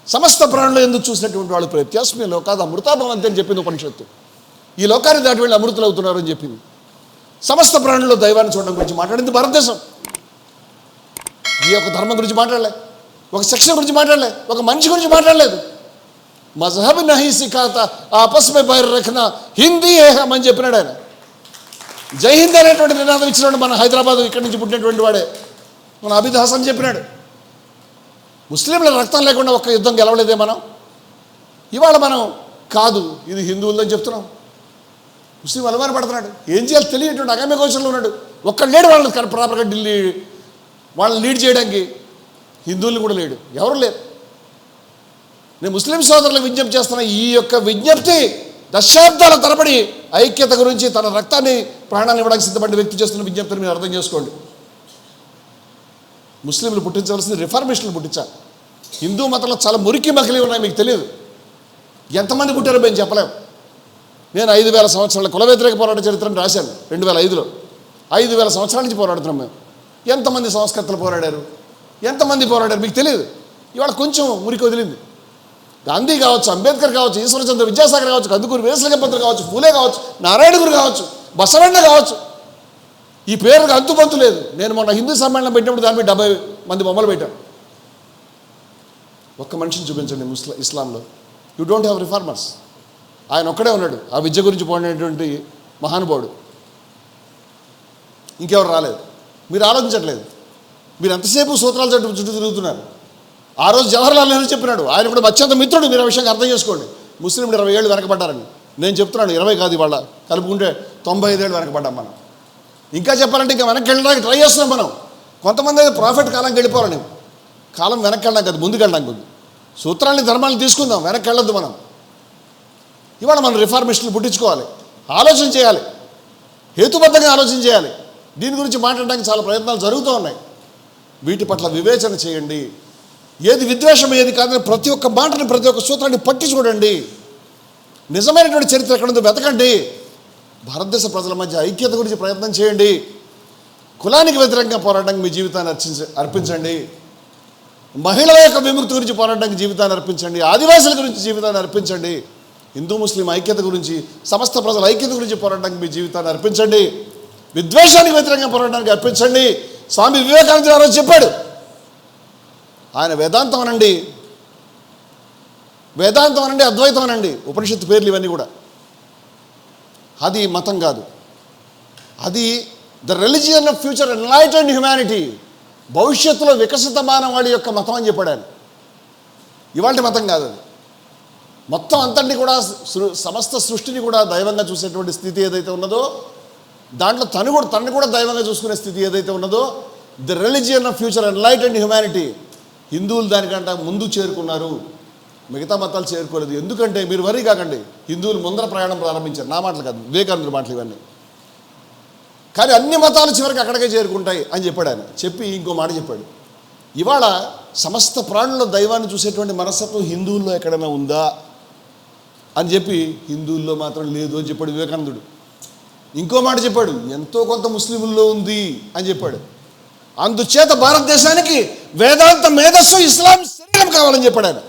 A: సమస్త ప్రాణులు ఎందుకు చూసినటువంటి వాళ్ళు ప్రత్యాస్మే లోకాది అమృతాభవంతి అని చెప్పింది ఉపనిషత్తు. ఈ లోకాన్ని దాటి వెళ్ళి అమృతులు అవుతున్నారు అని చెప్పింది. సమస్త ప్రాణుల్లో దైవాన్ని చూడడం గురించి మాట్లాడింది భారతదేశం. ఈ యొక్క ధర్మం గురించి మాట్లాడలే, ఒక సెక్షన్ గురించి మాట్లాడలే, ఒక మనిషి గురించి మాట్లాడలేదు. మజహబ్ నహీ సిఖాతా ఆపస్ మే బైర్ రఖనా హిందీ ఏ హమ్ అని చెప్పినాడు ఆయన. జై హింద్ అనేటువంటి నినాదం ఇచ్చినాడు మన హైదరాబాద్ ఇక్కడి నుంచి పుట్టినటువంటి వాడే మన అబిద్ హసన్ చెప్పినాడు. ముస్లింల రక్తం లేకుండా ఒక్క యుద్ధం గెలవలేదే మనం. ఇవాళ మనం కాదు ఇది హిందువులని చెప్తున్నాం. ముస్లిం అనుమాన పడుతున్నాడు. ఏం చేయాలి తెలియటువంటి అగమ్య గోచరంలో ఉన్నాడు. ఒక్కడు లేడు వాళ్ళని ప్రాపర్గా వాళ్ళని లీడ్ చేయడానికి. హిందువుల్ని కూడా లేడు, ఎవరు లేరు. నేను ముస్లిం సోదరులకు విజ్ఞప్తి చేస్తున్న ఈ యొక్క విజ్ఞప్తి దశాబ్దాల తరబడి ఐక్యత గురించి తన రక్తాన్ని ప్రాణాన్ని ఇవ్వడానికి సిద్ధపడిన వ్యక్తి చేస్తున్న విజ్ఞప్తిని మీరు అర్థం చేసుకోండి. ముస్లింలు పుట్టించవలసింది రిఫార్మేషన్లు పుట్టించాలి. హిందూ మతంలో చాలా మురికి మకిలి ఉన్నాయి, మీకు తెలియదు. ఎంతమంది పుట్టారో మేము చెప్పలేము. నేను 5000 సంవత్సరాల కుల వ్యతిరేక పోరాట చరిత్రను రాశాను 2005లో. 5000 సంవత్సరాల నుంచి పోరాడుతున్నాం మేము. ఎంతమంది సంస్కర్తలు పోరాడారు, ఎంతమంది పోరాడారు మీకు తెలియదు. ఇవాళ కొంచెం మురికి వదిలింది. గాంధీ కావచ్చు, అంబేద్కర్ కావచ్చు, ఈశ్వరచంద్ర విద్యాసాగర్ కావచ్చు, కందుకూరి వీరేశలింగపంతులు కావచ్చు, పూలే కావచ్చు, నారాయణగురు కావచ్చు, బసవಣ್ణ కావచ్చు. ఈ పేరుకు అంతుబంతు లేదు. నేను మొన్న హిందూ సమ్మేళనం పెట్టినప్పుడు దాని మీద 70 మంది బొమ్మలు పెట్టాను. ఒక్క మనిషిని చూపించండి ఇస్లాంలో. You don't have reformers. ఆయన ఒక్కడే ఉన్నాడు ఆ విద్య గురించి పోయినటువంటి మహానుభావుడు. ఇంకెవరు రాలేదు. మీరు ఆలోచించట్లేదు. మీరు ఎంతసేపు సూత్రాల చుట్టూ తిరుగుతున్నారు. ఆ రోజు జవహర్లాల్ నెహ్రూ చెప్పినాడు, ఆయన కూడా అత్యంత మిత్రుడు. మీరు ఆ విషయంగా అర్థం చేసుకోండి. ముస్లింలు 20 ఏళ్ళు వెనకబడ్డారని నేను చెప్తున్నాను. 20 కాదు, ఇవాళ కలుపుకుంటే 95 ఏళ్ళు వెనకబడ్డాం మనం. ఇంకా చెప్పాలంటే ఇంకా వెనక్కి వెళ్ళడానికి ట్రై చేస్తున్నాం మనం. కొంతమంది అయితే ప్రాఫిట్ కాలంకి వెళ్ళిపోవాలని. కాలం వెనక్కి వెళ్ళడానికి కాదు, ముందుకు వెళ్ళడానికి ఉంది. సూత్రాన్ని ధర్మాన్ని తీసుకుందాం, వెనక్కి వెళ్ళొద్దు మనం. ఇవాళ మనం రిఫార్మిస్టులు పుట్టించుకోవాలి, ఆలోచన చేయాలి, హేతుబద్ధంగా ఆలోచన చేయాలి. దీని గురించి మాట్లాడడానికి చాలా ప్రయత్నాలు జరుగుతూ ఉన్నాయి. వీటి పట్ల వివేచన చేయండి. ఏది విద్వేషం ఏది కాదని ప్రతి ఒక్క మాటని, ప్రతి ఒక్క సూత్రాన్ని పట్టి చూడండి. నిజమైనటువంటి చరిత్ర ఎక్కడుందో వెతకండి. భారతదేశ ప్రజల మధ్య ఐక్యత గురించి ప్రయత్నం చేయండి. కులానికి వ్యతిరేకంగా పోరాడడానికి మీ జీవితాన్ని అర్పించండి. మహిళల యొక్క విముక్తి గురించి పోరాడడానికి జీవితాన్ని అర్పించండి. ఆదివాసుల గురించి జీవితాన్ని అర్పించండి. హిందూ ముస్లిం ఐక్యత గురించి, సమస్త ప్రజల ఐక్యత గురించి పోరాడడానికి మీ జీవితాన్ని అర్పించండి. విద్వేషానికి వ్యతిరేకంగా పోరాడడానికి అర్పించండి. స్వామి వివేకానంద గారు చెప్పాడు, ఆయన వేదాంతం అనండి, అద్వైతం అనండి, ఉపనిషత్తు పేర్లు ఇవన్నీ కూడా. అది మతం కాదు, అది the religion of future enlightened humanity. భవిష్యత్తులో వికసిత మానవాళి యొక్క మతం అని చెప్పాడు ఆయన. ఇవాళ మతం కాదు అది. మొత్తం అంతటిని కూడా సమస్త సృష్టిని కూడా దైవంగా చూసేటువంటి స్థితి ఏదైతే ఉన్నదో, దాంట్లో తను కూడా దైవంగా చూసుకునే స్థితి ఏదైతే ఉన్నదో, the religion of future enlightened humanity. హిందువులు దానికంటే ముందు చేరుకున్నారు. మిగతా మతాలు చేరుకోలేదు. ఎందుకంటే మీరు వరి కాకండి, హిందువులు ముందర ప్రయాణం ప్రారంభించారు. నా మాటలు కాదు, వివేకానందుడి మాటలు ఇవన్నీ. కానీ అన్ని మతాలు చివరికి అక్కడికే చేరుకుంటాయి అని చెప్పాడు ఆయన. చెప్పి ఇంకో మాట చెప్పాడు, ఇవాళ సమస్త ప్రాణుల్లో దైవాన్ని చూసేటువంటి మనస్తత్వం హిందువుల్లో ఎక్కడైనా ఉందా అని చెప్పి, హిందువుల్లో మాత్రం లేదు అని చెప్పాడు వివేకానందుడు. ఇంకో మాట చెప్పాడు, ఎంతో కొంత ముస్లింల్లో ఉంది అని చెప్పాడు. అందుచేత భారతదేశానికి వేదాంత మేధస్సు ఇస్లాం శరీరం కావాలని చెప్పాడు ఆయన.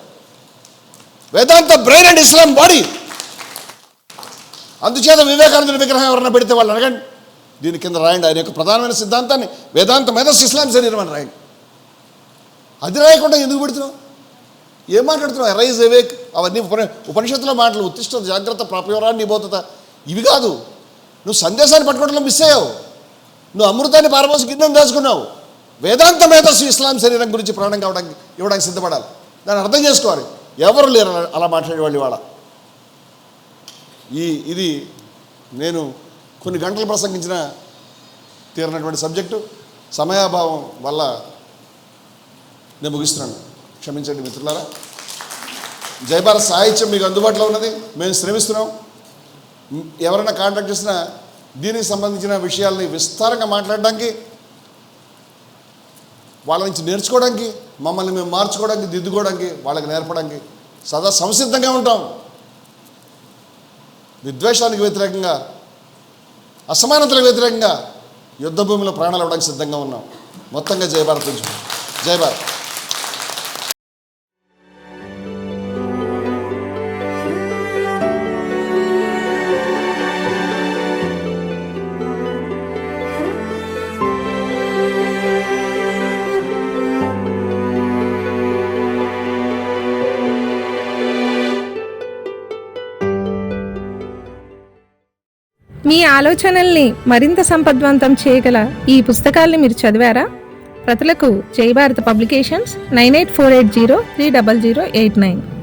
A: వేదాంత బ్రెయిన్ అండ్ ఇస్లాం బాడీ. అందుచేత వివేకానందుడి విగ్రహం ఎవరన్నా పెడితే వాళ్ళు అడగండి, దీని కింద రాయండి ఆయన యొక్క ప్రధానమైన సిద్ధాంతాన్ని, వేదాంత మేధస్సు ఇస్లాం శరీరం అని రాయండి. అది రాయకుండా ఎందుకు పెడుతున్నావు? ఏం మాట్లాడుతున్నావు? రైజ్ అవేక్ అవన్నీ ఉపనిషత్తులో మాటలు, ఉత్తిష్ట జాగ్రత్త ప్రాప్యవరాన్ని నిబోధత, ఇవి కాదు. నువ్వు సందేశాన్ని పట్టుకోవడంలో మిస్ అయ్యావు. నువ్వు అమృతాన్ని పారబోసి గిన్నెను దాచుకున్నావు. వేదాంత మేధస్సు ఇస్లాం శరీరం గురించి ప్రాణం ఇవ్వడానికి సిద్ధపడాలి. దాన్ని అర్థం చేసుకోవాలి. ఎవరు లేరు అలా మాట్లాడేవాళ్ళు ఇవాళ. ఇది నేను కొన్ని గంటలు ప్రసంగించిన తీరినటువంటి సబ్జెక్టు. సమయాభావం వల్ల నేను ముగిస్తున్నాను, క్షమించండి మిత్రులారా. జయభారత్ సాహిత్యం మీకు అందుబాటులో ఉన్నది, మేము శ్రమిస్తున్నాం. ఎవరైనా కాంటాక్ట్ చేసినా దీనికి సంబంధించిన విషయాల్ని విస్తారంగా మాట్లాడడానికి, వాళ్ళ నుంచి నేర్చుకోవడానికి, మమ్మల్ని మేము మార్చుకోవడానికి, దిద్దుకోవడానికి, వాళ్ళకి నేర్పడానికి సదా సంసిద్ధంగా ఉంటాం. విద్వేషానికి వ్యతిరేకంగా, అసమానతలకు వ్యతిరేకంగా యుద్ధ భూమిలో ప్రాణాలు ఇవ్వడానికి సిద్ధంగా ఉన్నాం. మొత్తంగా జై భారత్. జై భారత్.
C: మీ ఆలోచనల్ని మరింత సంపద్వంతం చేయగల ఈ పుస్తకాల్ని మీరు చదివారా? ప్రతులకు జై భారత్ పబ్లికేషన్స్ 9848030089.